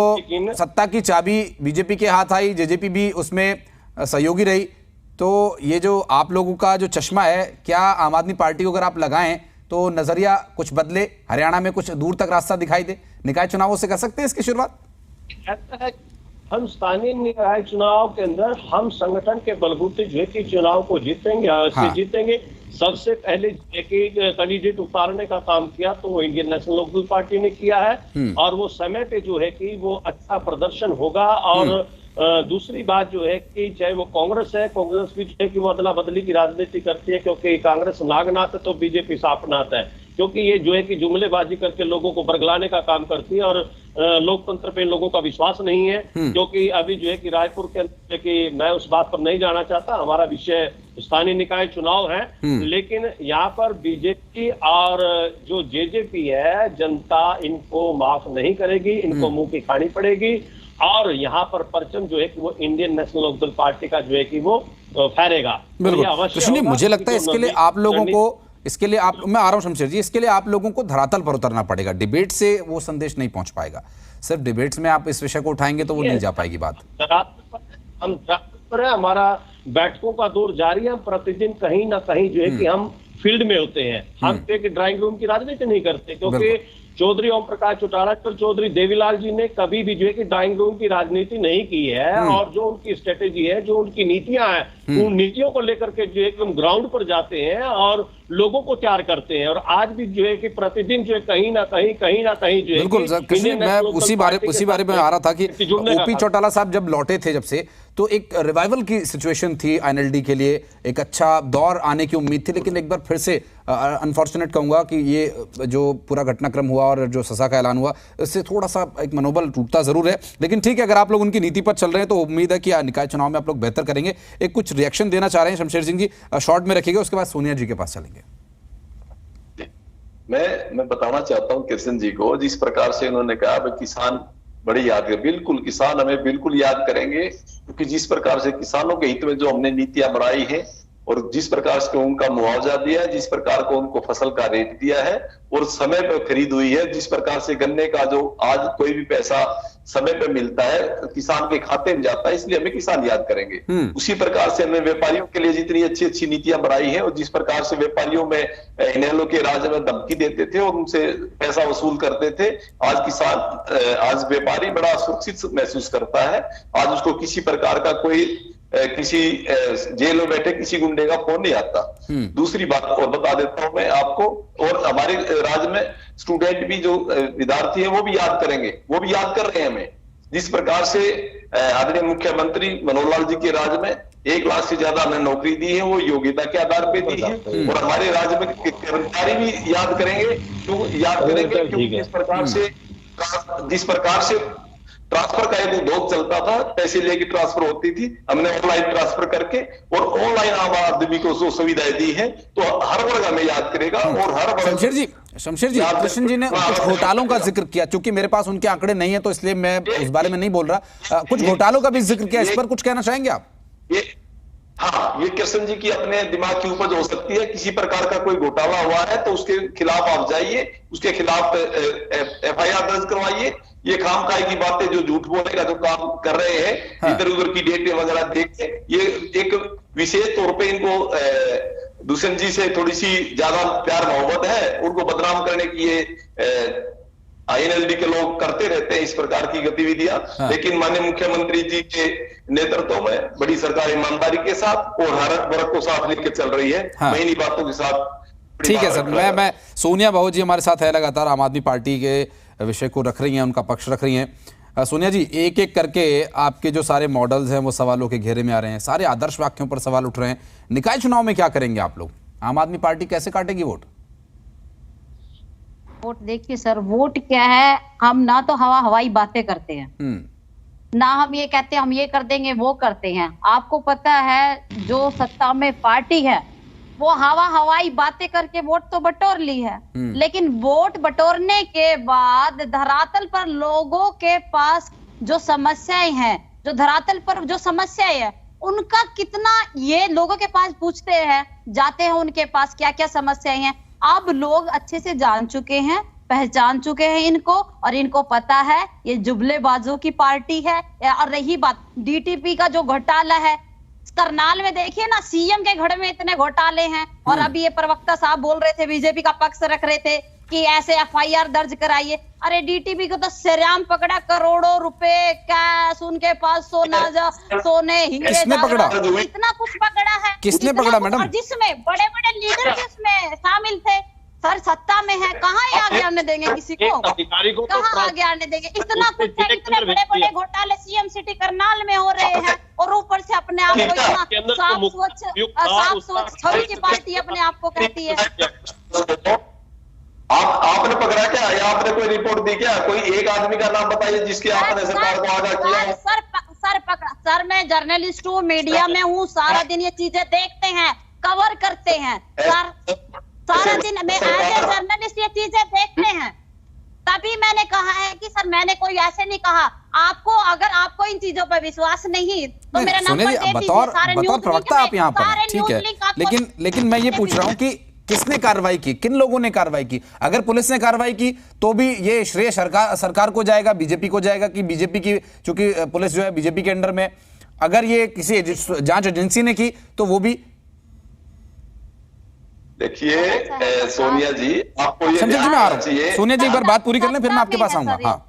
सत्ता की चाबी बीजेपी के हाथ आई, जेजेपी भी उसमें सहयोगी रही, तो ये जो आप लोगों का जो चश्मा है, क्या आम आदमी पार्टी को अगर आप लगाएं तो नजरिया कुछ बदले, हरियाणा में कुछ दूर तक रास्ता दिखाई दे? निकाय चुनावों से कर सकते हैं इसकी शुरुआत? हम स्थानीय निकाय चुनाव के अंदर हम संगठन के बलबूते जो है कि चुनाव को जीतेंगे, जीतेंगे। सबसे पहले कैंडिडेट उतारने का काम किया तो वो इंडियन नेशनल लोकदल पार्टी ने किया है और वो समय पे जो है कि वो अच्छा प्रदर्शन होगा। और दूसरी बात जो है कि चाहे वो कांग्रेस है, कांग्रेस भी जो है कि वो अदला बदली की राजनीति करती है, क्योंकि कांग्रेस नागनाथ है तो बीजेपी सापनाथ है, क्योंकि ये जो है कि जुमलेबाजी करके लोगों को बरगलाने का काम करती है और लोकतंत्र पे लोगों का विश्वास नहीं है। क्योंकि अभी जो है कि रायपुर के अंदर कि मैं उस बात पर नहीं जाना चाहता, हमारा विषय स्थानीय निकाय चुनाव है, लेकिन यहाँ पर बीजेपी और जो जेजेपी है, जनता इनको माफ नहीं करेगी, इनको मुंह की खानी पड़ेगी और यहाँ पर परचम जो है कि वो इंडियन नेशनल लोकदल पार्टी का जो है कि वो फहरेगा। कृष्ण जी, मुझे लगता है इसके लिए आप लोगों को मैं आ रहा हूं शमशेर जी, इसके लिए आप लोगों को धरातल पर उतरना पड़ेगा। डिबेट से वो संदेश नहीं पहुंच पाएगा, सिर्फ डिबेट्स में आप इस विषय को उठाएंगे तो वो नहीं जा पाएगी बात। हम पर है, हमारा बैठकों का दौर जारी है, हम प्रतिदिन कहीं ना कहीं जो है कि हम फील्ड में होते हैं। हम एक ड्राइंग रूम की राजनीति नहीं करते, क्योंकि चौधरी ओम प्रकाश चौटाला और चौधरी देवीलाल जी ने कभी भी जो है कि ड्राइंग रूम की राजनीति नहीं की है और जो उनकी स्ट्रेटेजी है, जो उनकी नीतियां हैं, उन नीतियों को लेकर के जो है कि हम ग्राउंड पर जाते हैं और लोगों को तैयार करते हैं। और आज भी जो है कि प्रतिदिन जो है कहीं ना कहीं जो है, बिल्कुल कृष्ण, मैं उसी बारे में आ रहा था कि ओपी चौटाला साहब जब लौटे थे, जब से तो एक रिवाइवल की सिचुएशन थी आईएनएलडी के लिए, एक अच्छा दौर आने की उम्मीद थी, लेकिन एक बार फिर से अनफॉर्चुनेट कहूंगा कि ये जो पूरा घटनाक्रम हुआ और जो सजा का ऐलान हुआ, इससे थोड़ा सा एक मनोबल टूटता जरूर है। लेकिन ठीक है, अगर आप लोग उनकी नीति पर चल रहे हैं तो उम्मीद है कि निकाय चुनाव में आप लोग बेहतर करेंगे। एक कुछ रिएक्शन देना चाह रहे हैं शमशेर सिंह जी, शॉर्ट में रखिएगा, उसके बाद सोनिया जी के पास चलेंगे। मैं बताना चाहता हूं कृष्ण जी को, जिस प्रकार से उन्होंने कहा किसान बड़ी याद है, बिल्कुल किसान हमें बिल्कुल याद करेंगे, क्योंकि जिस प्रकार से किसानों के हित में जो हमने नीतियां बनाई है और जिस प्रकार से उनका मुआवजा दिया है, जिस प्रकार को उनको फसल का रेट दिया है और समय पर खरीद हुई है, जिस प्रकार से गन्ने का जो आज कोई भी पैसा समय पर मिलता है किसान के खाते में जाता है, इसलिए हमें किसान याद करेंगे। उसी प्रकार से हमने व्यापारियों के लिए जितनी अच्छी अच्छी नीतियां बनाई है और जिस प्रकार से व्यापारियों में इनेलो के राज में धमकी देते थे और उनसे पैसा वसूल करते थे, आज व्यापारी बड़ा सुरक्षित महसूस करता है। आज उसको किसी प्रकार का कोई किसी जेल में बैठे किसी गुंडे का फोन नहीं आता। दूसरी बात और बता देता हूं मैं आपको, और हमारे राज्य में स्टूडेंट भी जो विद्यार्थी है वो भी याद करेंगे, वो भी याद कर रहे हैं हमें। जिस प्रकार से आदरणीय मुख्यमंत्री मनोहर लाल जी के राज्य में 1 लाख से ज्यादा हमें नौकरी दी है, वो योग्यता के आधार पे दी है। और हमारे राज्य में कर्मचारी भी याद करेंगे, क्योंकि जिस प्रकार से ट्रांसफर का एक उद्योग चलता था, पैसे लेके ट्रांसफर होती थी, हमने ऑनलाइन ट्रांसफर करके और ऑनलाइन आम आदमी को जो सुविधाएं दी है, तो हर वर्ग हमें याद करेगा। और हर वर्ग शमशेर जी कृष्ण जी ने कुछ घोटालों का जिक्र किया, क्योंकि मेरे पास उनके आंकड़े नहीं है तो इसलिए मैं उस बारे में नहीं बोल रहा। कुछ घोटालों का भी जिक्र किया, इस पर कुछ कहना चाहेंगे आप? ये कृष्ण जी की अपने दिमाग की उपज हो सकती है। किसी प्रकार का कोई घोटाला हुआ है तो उसके खिलाफ आप जाइए, उसके खिलाफ FIR दर्ज करवाइए। ये खामखाई की बातें, जो झूठ बोलने का जो काम कर रहे हैं, इधर उधर की डेटें वगैरह देख के, ये एक विशेष तौर पे इनको दुष्यंत जी से थोड़ी सी ज्यादा प्यार मोहब्बत है, उनको बदनाम करने की ये INLD के लोग करते रहते हैं इस प्रकार की गतिविधियां। लेकिन माननीय मुख्यमंत्री जी के नेतृत्व में बड़ी सरकार ईमानदारी के साथ और हर वर्ग को साथ लेकर चल रही है। मैं इन्हीं बातों के साथ ठीक है सर। मैं सोनिया बहू जी हमारे साथ है, लगातार आम आदमी पार्टी के विषय को रख रही हैं, उनका पक्ष रख रही हैं। सोनिया जी, एक एक करके आपके जो सारे मॉडल्स हैं वो सवालों के घेरे में आ रहे हैं, सारे आदर्श वाक्यों पर सवाल उठ रहे हैं। निकाय चुनाव में क्या करेंगे आप लोग? आम आदमी पार्टी कैसे काटेगी वोट? वोट देखिए सर, वोट क्या है, हम ना तो हवाई बातें करते हैं, ना हम ये कहते हैं हम ये कर देंगे वो करते हैं। आपको पता है जो सत्ता में पार्टी है वो हवाई बातें करके वोट तो बटोर ली है, लेकिन वोट बटोरने के बाद धरातल पर लोगों के पास जो समस्याएं हैं, जो धरातल पर जो समस्याएं हैं, उनका कितना ये लोगों के पास पूछते हैं, जाते हैं उनके पास क्या क्या समस्याएं हैं। अब लोग अच्छे से जान चुके हैं, पहचान चुके हैं इनको, और इनको पता है ये जुमलेबाजों की पार्टी है। और रही बात DTP का जो घोटाला है, करनाल में देखिए ना, CM के घर में इतने घोटाले हैं, और अभी ये प्रवक्ता साहब बोल रहे थे, बीजेपी का पक्ष रख रहे थे कि ऐसे FIR दर्ज कराइए। अरे DTP को तो सरेआम पकड़ा, करोड़ों रुपए कैश उनके पास, सोने हीरे इतना कुछ पकड़ा है। किसने पकड़ा मैडम? जिसमें बड़े बड़े लीडर जिसमें शामिल थे। सर सत्ता में है, कहाँ आगे आने देंगे किसी को? कहाँ आगे आने देंगे? इतना कुछ है, इतने बड़े बड़े घोटाले CM सिटी करनाल में हो रहे हैं, और ऊपर से अपने आप को इतना साफ स्वच्छ छवि की पार्टी अपने आप को कहती है। आपने पकड़ा क्या, या आपने कोई रिपोर्ट दी क्या? कोई एक आदमी का नाम बताइए जिसके आपने सरकार को आगाह किया। सर मैं जर्नलिस्ट हूँ, मीडिया में हूँ, सारा दिन ये चीजें देखते हैं, कवर करते हैं सर, सारा दिन में एज ए जर्नलिस्ट ये चीजें देखते हैं। तभी मैंने कहा है कि सर मैंने कोई ऐसे नहीं कहा। आपको अगर आपको इन चीजों पर विश्वास नहीं तो मेरा नंबर दे दीजिए, सारे बतौर प्रवक्ता आप यहाँ पर, ठीक है, लेकिन मैं ये पूछ रहा हूँ कि किसने कार्रवाई की, किन लोगों ने कार्रवाई की? अगर पुलिस ने कार्रवाई की तो भी ये श्रेय सरकार को जाएगा, बीजेपी को जाएगा, कि बीजेपी की, चूंकि पुलिस जो है बीजेपी के अंडर में, अगर ये किसी जांच एजेंसी ने की तो वो भी? देखिए सोनिया जी, आपको ये चाहिए। सोनिया जी एक बार बात पूरी कर लें, फिर मैं आपके पास आऊंगा। हाँ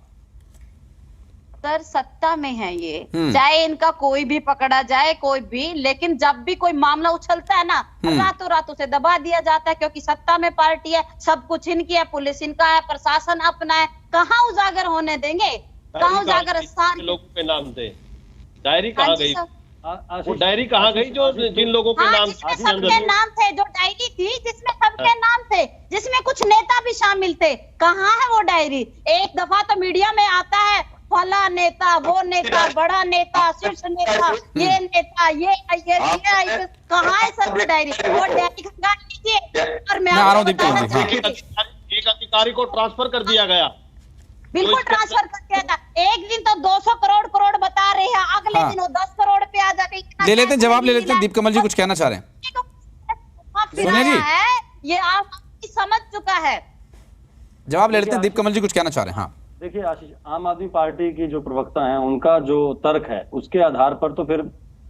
सर, सत्ता में है ये, चाहे इनका कोई भी पकड़ा जाए, कोई भी, लेकिन जब भी कोई मामला उछलता है ना, रातों रात उसे दबा दिया जाता है, क्योंकि सत्ता में पार्टी है, सब कुछ इनकी है, पुलिस इनका है, प्रशासन अपना है। कहाँ उजागर होने देंगे? कहाँ उजागर? लोगों के नाम थे डायरी कहाँ गई? वो डायरी कहाँ गई जो जिन लोगों के नाम सबके नाम थे, जो डायरी थी जिसमें सबके नाम थे, जिसमें कुछ नेता भी शामिल थे, कहाँ है वो डायरी? एक दफा तो मीडिया में आता है, फला नेता, वो नेता, बड़ा नेता, शीर्ष नेता, ये नेता, ये कहाँ है सर वो डायरी? वो डायरी खंगाल लीजिए। और मैं एक अधिकारी को ट्रांसफर कर दिया गया, बिल्कुल ट्रांसफर कर दिया था। एक दिन तो 200 करोड़ बता रहे हैं, अगले दिन वो 10 करोड़ पे आ जाते। ले लेते हैं जवाब, ले लेते हैं। दीप कमल जी कुछ कहना चाह रहे हैं? सोनिया जी, ये आप समझ चुका है। जवाब ले लेते हैं, दीप कमल जी कुछ कहना चाह रहे हैं? हाँ देखिए आशीष, आम आदमी पार्टी की जो प्रवक्ता हैं उनका जो तर्क है उसके आधार पर तो फिर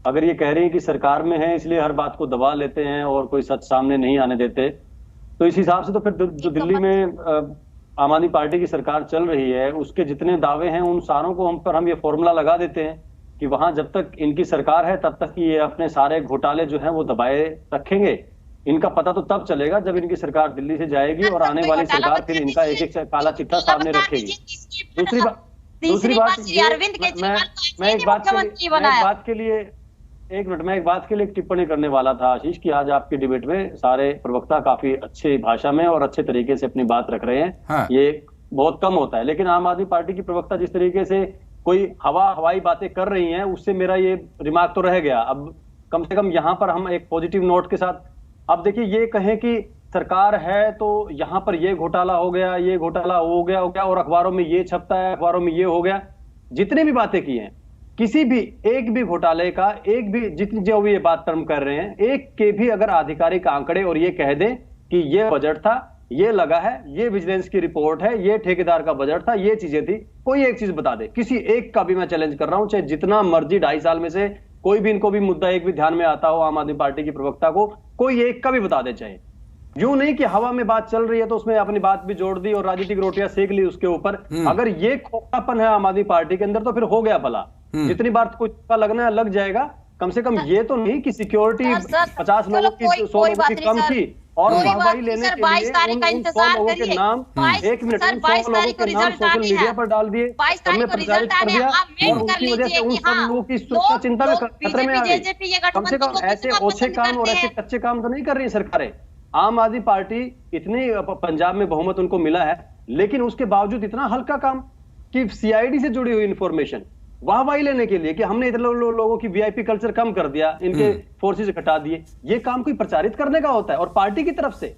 अगर ये कह रही है कि सरकार में है इसलिए हर बात को दबा लेते हैं और कोई सच सामने नहीं आने देते, तो इस हिसाब से तो फिर जो दिल्ली में आम आदमी पार्टी की सरकार चल रही है उसके जितने दावे हैं उन सारों को हम ये फॉर्मूला लगा देते हैं कि वहां जब तक इनकी सरकार है तब तक ये अपने सारे घोटाले जो हैं वो दबाए रखेंगे। इनका पता तो तब चलेगा जब इनकी सरकार दिल्ली से जाएगी और आने वाली सरकार फिर इनका एक एक काला चिट्ठा सामने रखेगी। दूसरी बात मैं एक बात के लिए एक टिप्पणी करने वाला था आशीष, कि आज आपकी डिबेट में सारे प्रवक्ता काफी अच्छी भाषा में और अच्छे तरीके से अपनी बात रख रहे हैं। हाँ। ये बहुत कम होता है, लेकिन आम आदमी पार्टी की प्रवक्ता जिस तरीके से कोई हवाई बातें कर रही हैं उससे मेरा ये रिमार्क तो रह गया। अब कम से कम यहाँ पर हम एक पॉजिटिव नोट के साथ, अब देखिए ये कहें कि सरकार है तो यहाँ पर ये घोटाला हो गया, ये घोटाला हो गया और अखबारों में ये छपता है, अखबारों में ये हो गया, जितने भी बातें की हैं किसी भी एक भी घोटाले का, एक भी जितनी जो भी ये बात टर्म कर रहे हैं, एक के भी अगर आधिकारिक आंकड़े और ये कह दें कि ये बजट था, ये लगा है, ये विजिलेंस की रिपोर्ट है, ये ठेकेदार का बजट था, ये चीजें थी, कोई एक चीज बता दे, किसी एक का भी मैं चैलेंज कर रहा हूं, चाहे जितना मर्जी 2.5 साल में से कोई भी इनको भी मुद्दा एक भी ध्यान में आता हो आम आदमी पार्टी की प्रवक्ता को, कोई एक का भी बता दे, चाहे यूं नहीं कि हवा में बात चल रही है तो उसमें अपनी बात भी जोड़ दी और राजनीतिक रोटियां सेक ली उसके ऊपर। अगर ये खोखलापन है आम आदमी पार्टी के अंदर तो फिर हो गया भला। जितनी बार कोई तुक्का लगना है लग जाएगा। कम से कम ये तो नहीं कि सिक्योरिटी 50 लोगों की 100 लोगों की कम थी और वाहवाही लेने के लिए उन 100 लोगों के नाम 1 मिनट 100 लोगों के नाम सोशल मीडिया पर डाल दिए, सबने प्रचारित कर दिया और उनकी वजह से उन सब लोगों की सुरक्षा चिंता में खतरे में आ गई। कम से कम ऐसे ओछे काम और ऐसे कच्चे काम तो नहीं कर रही सरकारें। आम आदमी पार्टी इतनी पंजाब में बहुमत उनको मिला है लेकिन उसके बावजूद इतना हल्का काम कि सीआईडी से जुड़ी हुई इंफॉर्मेशन वाहवाही लेने के लिए कि हमने इतने लोगों की वीआईपी कल्चर कम कर दिया, इनके फोर्सेस घटा दिए, ये काम कोई प्रचारित करने का होता है और पार्टी की तरफ से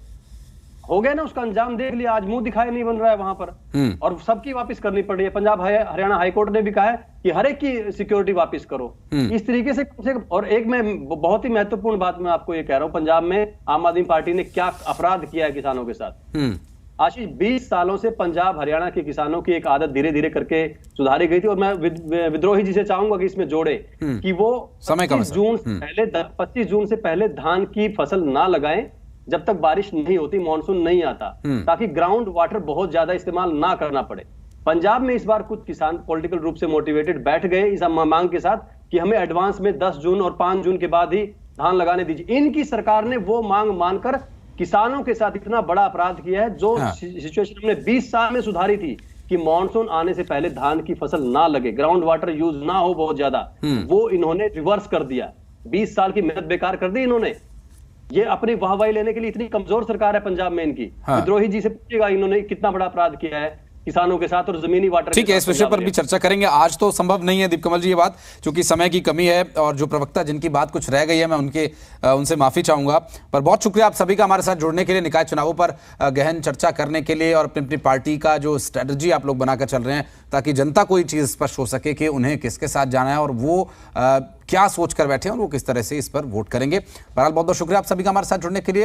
हो गया ना, उसका अंजाम देख लिया। आज मुंह दिखाई नहीं बन रहा है वहां पर और सबकी वापस करनी पड़ रही है। पंजाब हरियाणा हाईकोर्ट ने भी कहा है कि हर एक की सिक्योरिटी वापस करो। इस तरीके से कम से कम। और एक मैं बहुत ही महत्वपूर्ण बात मैं आपको ये कह रहा हूं, पंजाब में आम आदमी पार्टी ने क्या अपराध किया है किसानों के साथ। आशीष, 20 सालों से पंजाब हरियाणा के किसानों की एक आदत धीरे धीरे करके सुधारी गई थी और मैं विद्रोही जी से चाहूंगा कि इसमें जोड़े कि वो 25 जून से पहले धान की फसल ना लगाएं जब तक बारिश नहीं होती, मानसून नहीं आता, ताकि ग्राउंड वाटर बहुत ज्यादा इस्तेमाल ना करना पड़े। पंजाब में इस बार कुछ किसान पॉलिटिकल रूप से मोटिवेटेड बैठ गए इस मांग के साथ कि हमें एडवांस में 10 जून और 5 जून के बाद ही धान लगाने दीजिए। इनकी सरकार ने वो मांग मानकर किसानों के साथ इतना बड़ा अपराध किया है जो सिचुएशन हमने 20 साल में सुधारी थी कि मॉनसून आने से पहले धान की फसल ना लगे, ग्राउंड वाटर यूज ना हो बहुत ज्यादा, वो इन्होंने रिवर्स कर दिया। 20 साल की मेहनत बेकार कर दी इन्होंने। ये अपनी वाहवाही लेने के लिए इतनी कमजोर सरकार है पंजाब में इनकी। विद्रोही जी से पूछिएगा इन्होंने कितना बड़ा अपराध किया है किसानों के साथ और जमीनी वाटर। ठीक है, इस विषय पर भी चर्चा करेंगे। आज तो संभव नहीं है दीपकमल जी ये बात, क्योंकि समय की कमी है और जो प्रवक्ता जिनकी बात कुछ रह गई है मैं उनसे माफी चाहूंगा। पर बहुत शुक्रिया आप सभी का हमारे साथ जुड़ने के लिए, निकाय चुनावों पर गहन चर्चा करने के लिए और अपनी पार्टी का जो स्ट्रेटजी आप लोग बनाकर चल रहे हैं ताकि जनता को ये चीज स्पष्ट हो सके कि उन्हें किसके साथ जाना है और वो क्या सोच कर बैठे हैं और वो किस तरह से इस पर वोट करेंगे। बहरहाल बहुत बहुत शुक्रिया आप सभी का हमारे साथ जुड़ने के लिए।